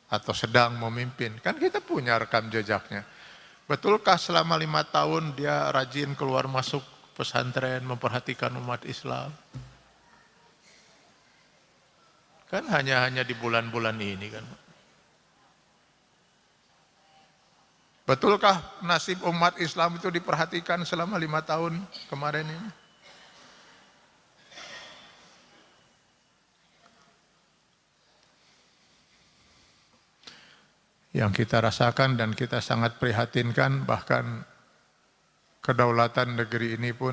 atau sedang memimpin, kan kita punya rekam jejaknya. Betulkah selama 5 tahun dia rajin keluar masuk pesantren, memperhatikan umat Islam? Kan hanya di bulan-bulan ini kan. Betulkah nasib umat Islam itu diperhatikan selama 5 tahun kemarin ini? Yang kita rasakan dan kita sangat prihatinkan, bahkan kedaulatan negeri ini pun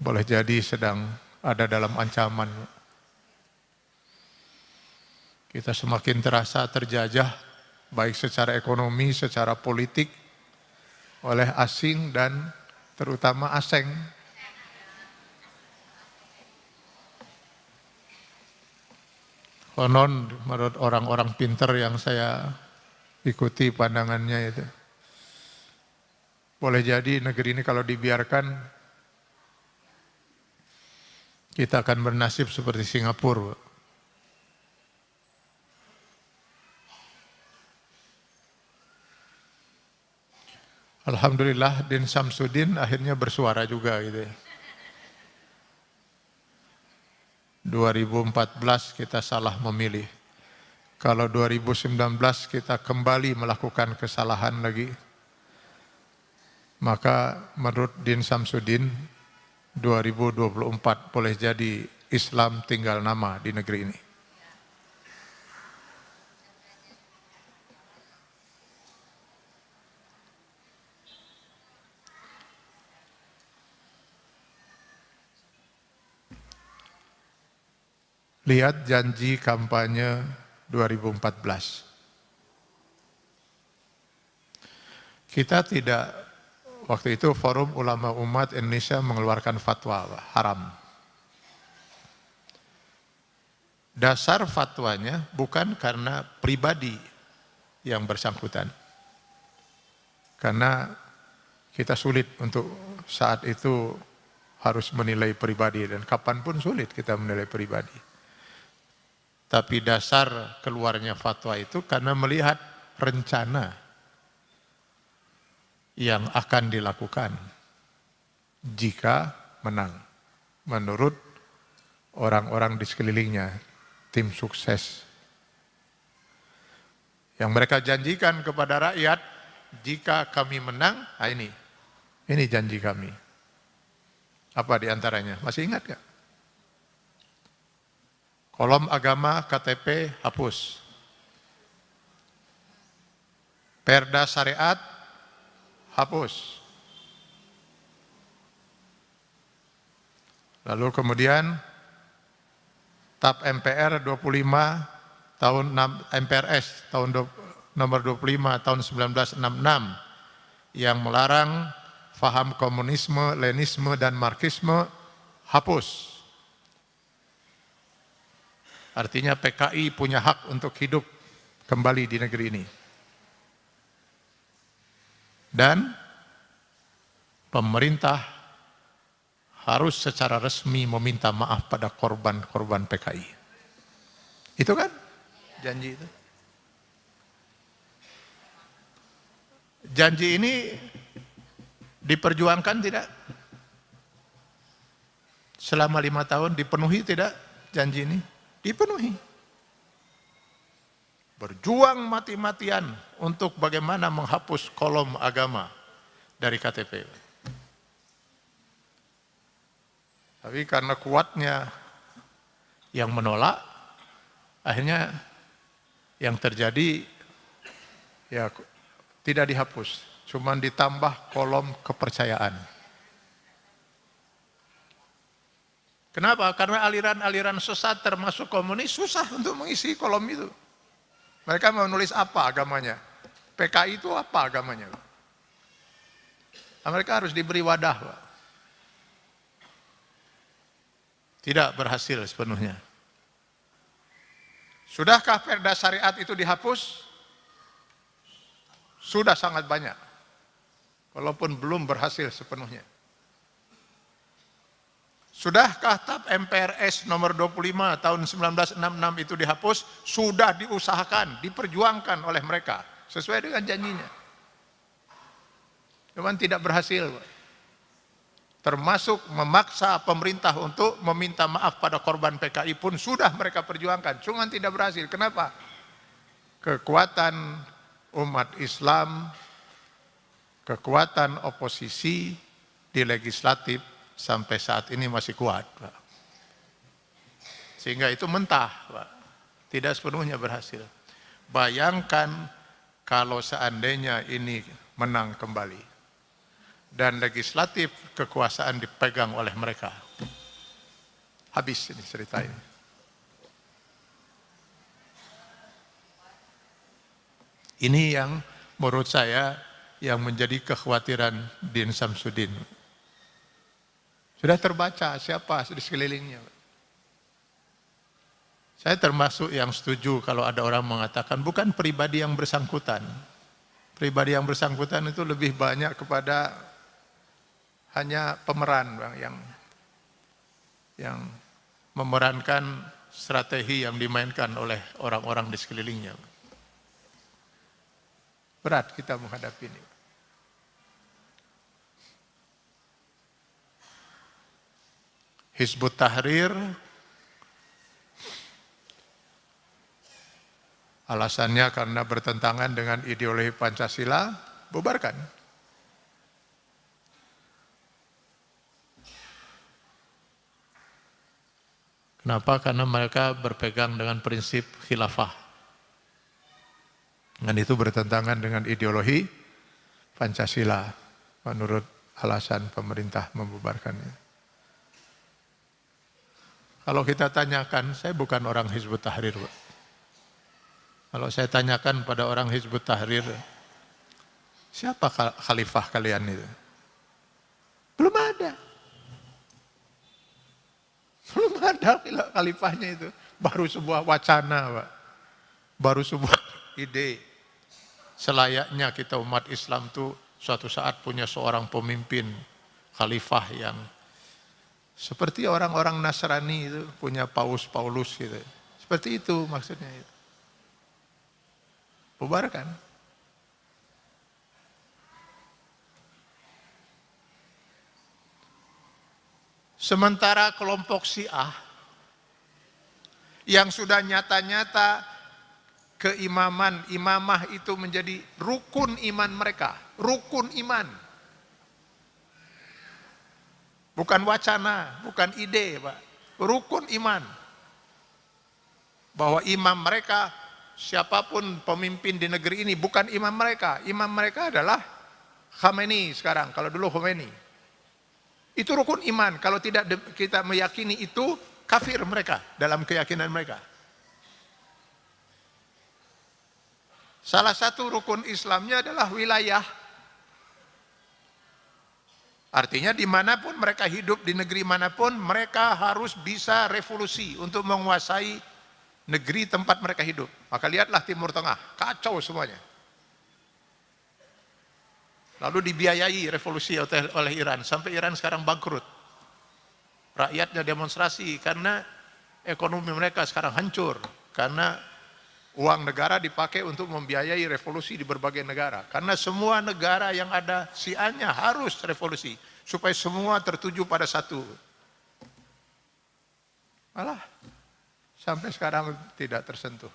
boleh jadi sedang ada dalam ancaman. Kita semakin terasa terjajah, baik secara ekonomi, secara politik, oleh asing dan terutama asing. Konon menurut orang-orang pinter yang saya ikuti pandangannya itu, boleh jadi negeri ini kalau dibiarkan kita akan bernasib seperti Singapura. Alhamdulillah Din Samsudin akhirnya bersuara juga gitu ya. 2014 kita salah memilih. Kalau 2019 kita kembali melakukan kesalahan lagi, maka menurut Din Samsudin 2024 boleh jadi Islam tinggal nama di negeri ini. Lihat janji kampanye 2014. Kita tidak, waktu itu Forum Ulama Umat Indonesia mengeluarkan fatwa haram. Dasar fatwanya bukan karena pribadi yang bersangkutan. Karena kita sulit untuk saat itu harus menilai pribadi, dan kapanpun sulit kita menilai pribadi. Tapi dasar keluarnya fatwa itu karena melihat rencana yang akan dilakukan. jika menang. Menurut orang-orang di sekelilingnya, tim sukses. Yang mereka janjikan kepada rakyat, jika kami menang, ini janji kami. Apa diantaranya? Masih ingat gak? Kolom agama KTP hapus. Perda syariat hapus. Lalu kemudian TAP MPR 25 tahun MPRS tahun nomor 25 tahun 1966 yang melarang faham komunisme, Lenisme dan Marxisme hapus. Artinya PKI punya hak untuk hidup kembali di negeri ini. Dan pemerintah harus secara resmi meminta maaf pada korban-korban PKI. Itu kan janji itu. Janji ini diperjuangkan tidak? Selama 5 tahun dipenuhi tidak janji ini? Dipenuhi. Berjuang mati-matian untuk bagaimana menghapus kolom agama dari KTP. Tapi karena kuatnya yang menolak, akhirnya yang terjadi ya tidak dihapus, cuma ditambah kolom kepercayaan. Kenapa? Karena aliran-aliran sesat termasuk komunis susah untuk mengisi kolom itu. Mereka mau nulis apa agamanya? PKI itu apa agamanya? Mereka harus diberi wadah, Pak. Tidak berhasil sepenuhnya. Sudahkah perda syariat itu dihapus? Sudah sangat banyak. Walaupun belum berhasil sepenuhnya. Sudahkah TAP MPRS nomor 25 tahun 1966 itu dihapus? Sudah diusahakan, diperjuangkan oleh mereka sesuai dengan janjinya. Cuman tidak berhasil. Termasuk memaksa pemerintah untuk meminta maaf pada korban PKI pun sudah mereka perjuangkan, cuman tidak berhasil. Kenapa? Kekuatan umat Islam, kekuatan oposisi di legislatif sampai saat ini masih kuat, Pak. Sehingga itu mentah, Pak. Tidak sepenuhnya berhasil. Bayangkan kalau seandainya ini menang kembali dan legislatif kekuasaan dipegang oleh mereka. Habis ini cerita ini. Ini yang menurut saya yang menjadi kekhawatiran Din Samsudin. Sudah terbaca siapa di sekelilingnya. Saya termasuk yang setuju kalau ada orang mengatakan bukan pribadi yang bersangkutan. Pribadi yang bersangkutan itu lebih banyak kepada hanya pemeran, Bang, yang memerankan strategi yang dimainkan oleh orang-orang di sekelilingnya. Berat kita menghadapi ini. Hizbut Tahrir alasannya karena bertentangan dengan ideologi Pancasila, bubarkan. Kenapa? Karena mereka berpegang dengan prinsip khilafah. Dan itu bertentangan dengan ideologi Pancasila menurut alasan pemerintah membubarkannya. Kalau kita tanyakan, saya bukan orang Hizbut Tahrir, Pak. Kalau saya tanyakan pada orang Hizbut Tahrir, siapa khalifah kalian itu? Belum ada. Belum ada khalifahnya itu. Baru sebuah wacana, Pak. Baru sebuah ide. Selayaknya kita umat Islam itu suatu saat punya seorang pemimpin khalifah yang seperti orang-orang Nasrani itu punya Paulus gitu. Seperti itu maksudnya itu. Bubarkan. Sementara kelompok Syiah yang sudah nyata-nyata imamah itu menjadi rukun iman mereka, rukun iman. Bukan wacana, bukan ide, Pak. Rukun iman. Bahwa imam mereka, siapapun pemimpin di negeri ini, bukan imam mereka. Imam mereka adalah Khamenei sekarang, kalau dulu Khomeini. Itu rukun iman. Kalau tidak kita meyakini itu, kafir mereka dalam keyakinan mereka. Salah satu rukun Islamnya adalah wilayah. Artinya dimanapun mereka hidup, di negeri manapun, mereka harus bisa revolusi untuk menguasai negeri tempat mereka hidup. Maka lihatlah Timur Tengah, kacau semuanya. Lalu dibiayai revolusi oleh Iran, sampai Iran sekarang bangkrut. Rakyatnya demonstrasi karena ekonomi mereka sekarang hancur. Karena uang negara dipakai untuk membiayai revolusi di berbagai negara. Karena semua negara yang ada Syiahnya harus revolusi. Supaya semua tertuju pada satu. Malah sampai sekarang tidak tersentuh.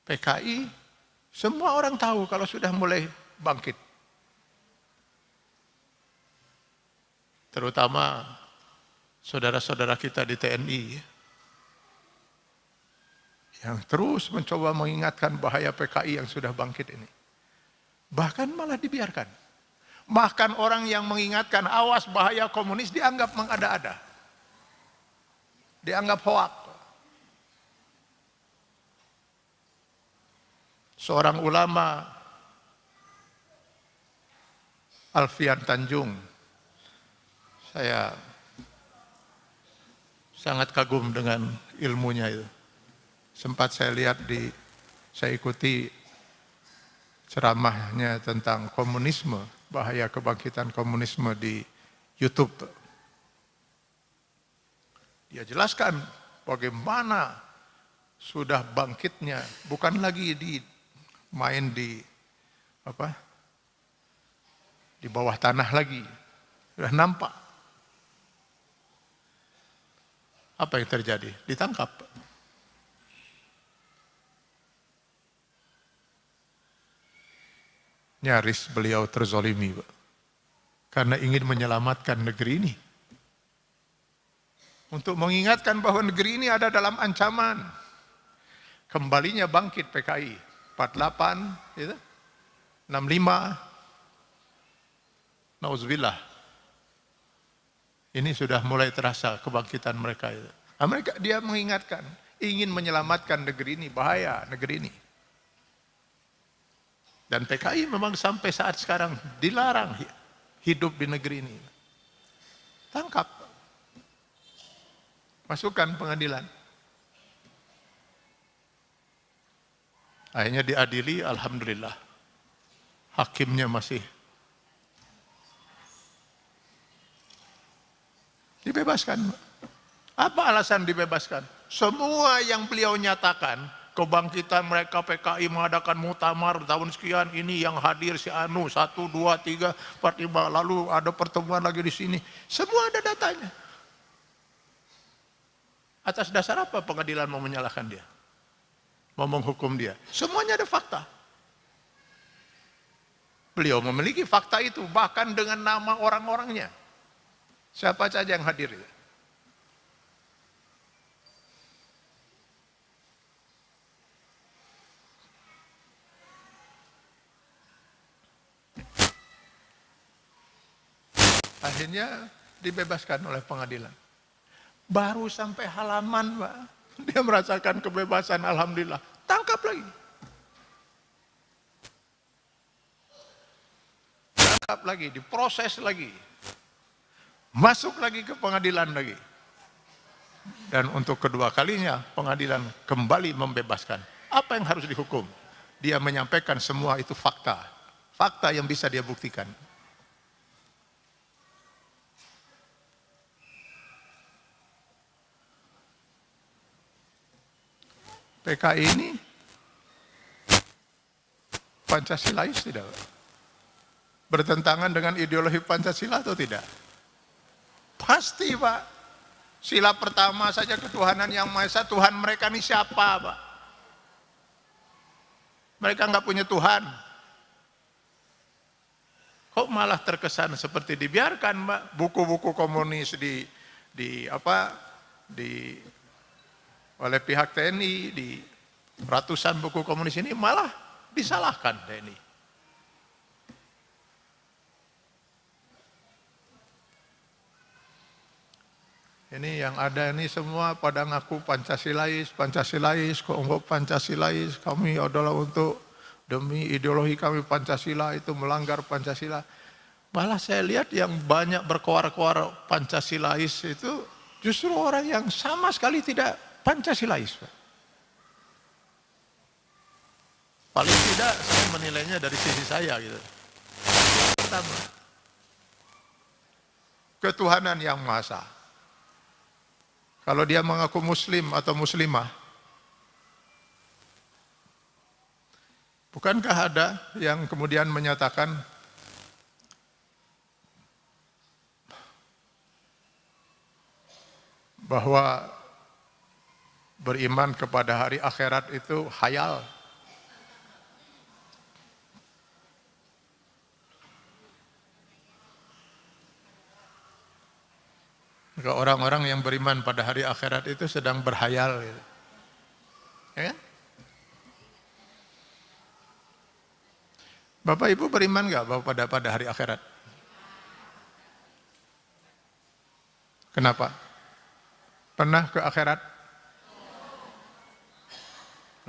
PKI, semua orang tahu kalau sudah mulai bangkit. Terutama saudara-saudara kita di TNI yang terus mencoba mengingatkan bahaya PKI yang sudah bangkit ini. Bahkan malah dibiarkan. Bahkan orang yang mengingatkan awas bahaya komunis dianggap mengada-ada. Dianggap hoak. Seorang ulama, Alfian Tanjung, saya sangat kagum dengan ilmunya itu. Sempat saya lihat saya ikuti ceramahnya tentang komunisme, bahaya kebangkitan komunisme di YouTube. Dia jelaskan bagaimana sudah bangkitnya, bukan lagi main di bawah tanah lagi, sudah nampak. Apa yang terjadi? Ditangkap. Nyaris beliau terzolimi, Pak. Karena ingin menyelamatkan negeri ini. Untuk mengingatkan bahwa negeri ini ada dalam ancaman. Kembalinya bangkit PKI. 48, gitu, 65, nauzubillah. Ini sudah mulai terasa kebangkitan mereka itu. Dia mengingatkan, ingin menyelamatkan negeri ini, bahaya negeri ini. Dan PKI memang sampai saat sekarang dilarang hidup di negeri ini. Tangkap. Masukkan pengadilan. Akhirnya diadili, alhamdulillah. Hakimnya masih dibebaskan. Apa alasan dibebaskan? Semua yang beliau nyatakan, kebangkitan mereka PKI mengadakan muktamar tahun sekian, ini yang hadir si Anu 1, 2, 3, 4, 5, lalu ada pertemuan lagi di sini. Semua ada datanya. Atas dasar apa pengadilan mau menyalahkan dia? Mau menghukum dia? Semuanya ada fakta. Beliau memiliki fakta itu, bahkan dengan nama orang-orangnya. Siapa saja yang hadir. Akhirnya dibebaskan oleh pengadilan. Baru sampai halaman, Pak, dia merasakan kebebasan, alhamdulillah. Tangkap lagi. Tangkap lagi, diproses lagi. Masuk lagi ke pengadilan lagi. Dan untuk kedua kalinya pengadilan kembali membebaskan. Apa yang harus dihukum? Dia menyampaikan semua itu fakta. Fakta yang bisa dia buktikan. PKI ini Pancasilais tidak? bertentangan dengan ideologi Pancasila atau tidak? Pasti Pak. Sila pertama saja ketuhanan yang Maha Esa, Tuhan mereka ini siapa Pak? Mereka nggak punya Tuhan. Kok malah terkesan seperti dibiarkan Mbak? Buku-buku komunis oleh pihak TNI, di ratusan buku komunis ini malah disalahkan TNI. Ini yang ada ini semua pada ngaku Pancasilais, kelompok Pancasilais, kami adalah untuk demi ideologi kami Pancasila, itu melanggar Pancasila. Malah saya lihat yang banyak berkoar-koar Pancasilais itu justru orang yang sama sekali tidak Pancasilais. Paling tidak saya menilainya dari sisi saya gitu. Pertama, ketuhanan yang Maha Esa. Kalau dia mengaku muslim atau muslimah, bukankah ada yang kemudian menyatakan bahwa beriman kepada hari akhirat itu khayal? Maka orang-orang yang beriman pada hari akhirat itu sedang berhayal gitu. Ya kan? Bapak Ibu beriman nggak pada hari akhirat? Kenapa? Pernah ke akhirat?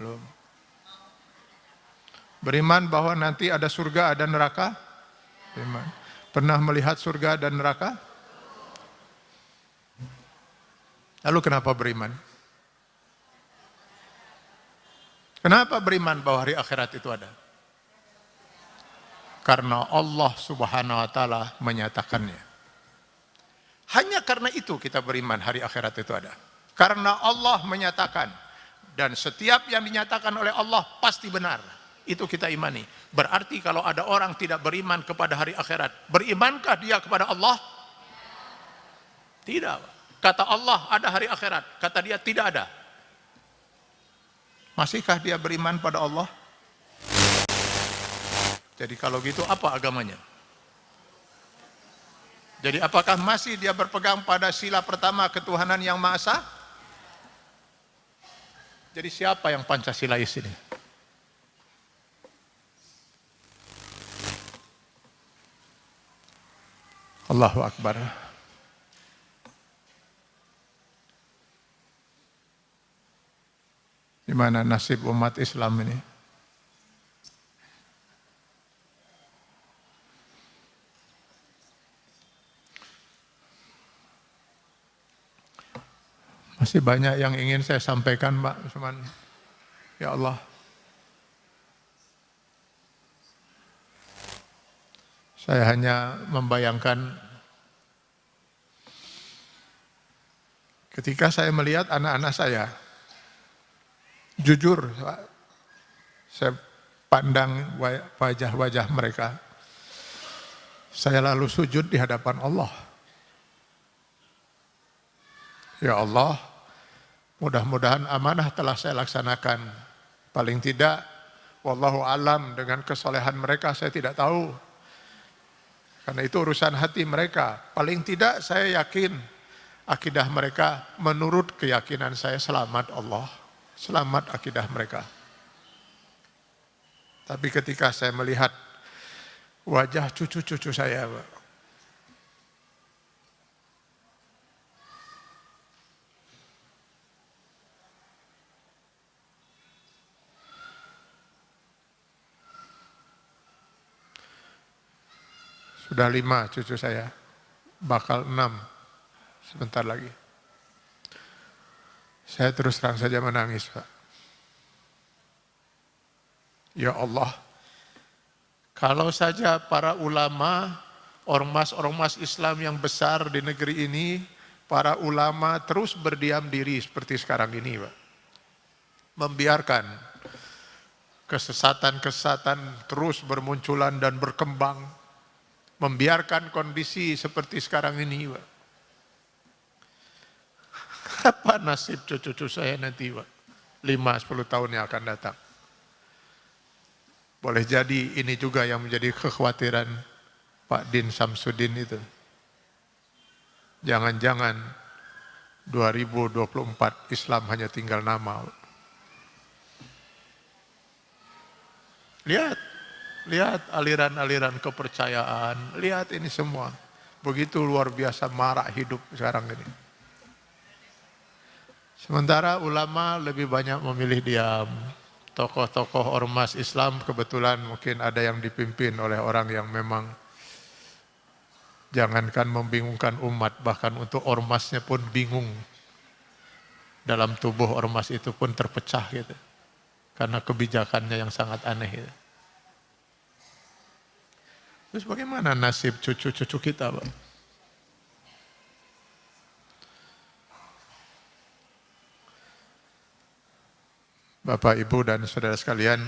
Belum. Beriman bahwa nanti ada surga, ada neraka? Beriman. Pernah melihat surga dan neraka? Lalu kenapa beriman? Kenapa beriman bahwa hari akhirat itu ada? Karena Allah Subhanahu wa Ta'ala menyatakannya. Hanya karena itu kita beriman hari akhirat itu ada. Karena Allah menyatakan, dan setiap yang dinyatakan oleh Allah pasti benar. Itu kita imani. Berarti kalau ada orang tidak beriman kepada hari akhirat, berimankah dia kepada Allah? Tidak. Kata Allah ada hari akhirat, kata dia tidak ada. Masihkah dia beriman pada Allah? Jadi kalau gitu apa agamanya? Jadi apakah masih dia berpegang pada sila pertama ketuhanan yang Maha Esa? Jadi siapa yang Pancasilais ini? Allahu Akbar. Di mana nasib umat Islam ini? Masih banyak yang ingin saya sampaikan, Pak. Cuman, ya Allah, saya hanya membayangkan ketika saya melihat anak-anak saya, jujur, saya pandang wajah-wajah mereka. Saya lalu sujud di hadapan Allah. Ya Allah, mudah-mudahan amanah telah saya laksanakan. Paling tidak, wallahu alam, dengan kesolehan mereka saya tidak tahu. Karena itu urusan hati mereka. Paling tidak saya yakin akidah mereka menurut keyakinan saya selamat Allah. Selamat akidah mereka. Tapi ketika saya melihat wajah cucu-cucu saya, sudah 5 cucu saya, bakal 6 sebentar lagi. Saya terus terang saja menangis, Pak. Ya Allah, kalau saja para ulama, ormas-ormas Islam yang besar di negeri ini, para ulama terus berdiam diri seperti sekarang ini, Pak. Membiarkan kesesatan-kesesatan terus bermunculan dan berkembang, membiarkan kondisi seperti sekarang ini, Pak. Apa nasib cucu-cucu saya nanti, Pak? 5-10 tahun yang akan datang. Boleh jadi ini juga yang menjadi kekhawatiran Pak Din Samsudin itu. Jangan-jangan 2024 Islam hanya tinggal nama. Lihat aliran-aliran kepercayaan, lihat ini semua. Begitu luar biasa marak hidup sekarang ini. Sementara ulama lebih banyak memilih diam. Tokoh-tokoh ormas Islam kebetulan mungkin ada yang dipimpin oleh orang yang memang jangankan membingungkan umat, bahkan untuk ormasnya pun bingung. Dalam tubuh ormas itu pun terpecah gitu. Karena kebijakannya yang sangat aneh gitu. Terus bagaimana nasib cucu-cucu kita, Pak? Bapak, Ibu, dan saudara sekalian,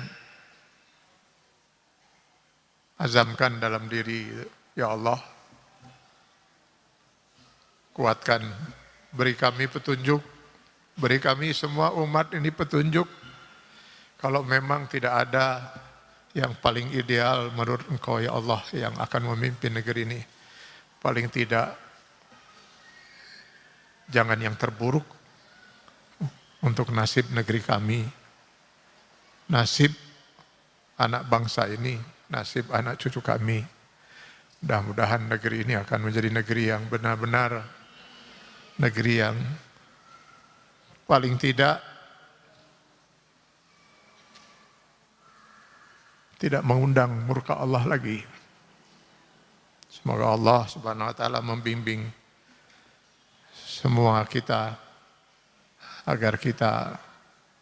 azamkan dalam diri, ya Allah, kuatkan, beri kami petunjuk, beri kami semua umat ini petunjuk. Kalau memang tidak ada yang paling ideal menurut Engkau, ya Allah, yang akan memimpin negeri ini, paling tidak jangan yang terburuk untuk nasib negeri kami, nasib anak bangsa ini, nasib anak cucu kami. Mudah-mudahan negeri ini akan menjadi negeri yang benar-benar negeri yang paling tidak mengundang murka Allah lagi. Semoga Allah Subhanahu wa taala membimbing semua kita agar kita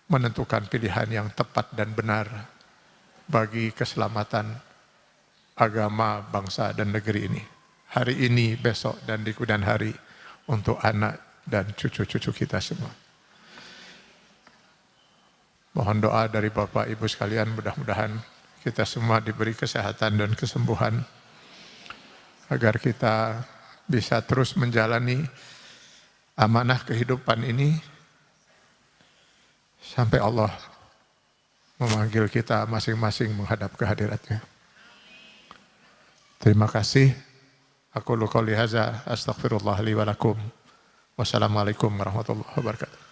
menentukan pilihan yang tepat dan benar bagi keselamatan agama, bangsa, dan negeri ini. Hari ini, besok, dan di kemudian hari untuk anak dan cucu-cucu kita semua. Mohon doa dari Bapak Ibu sekalian, mudah-mudahan kita semua diberi kesehatan dan kesembuhan agar kita bisa terus menjalani amanah kehidupan ini sampai Allah memanggil kita masing-masing menghadap kehadiratnya. Terima kasih. Aku qouli hadza astaghfirullah li wa lakum. Wassalamualaikum warahmatullahi wabarakatuh.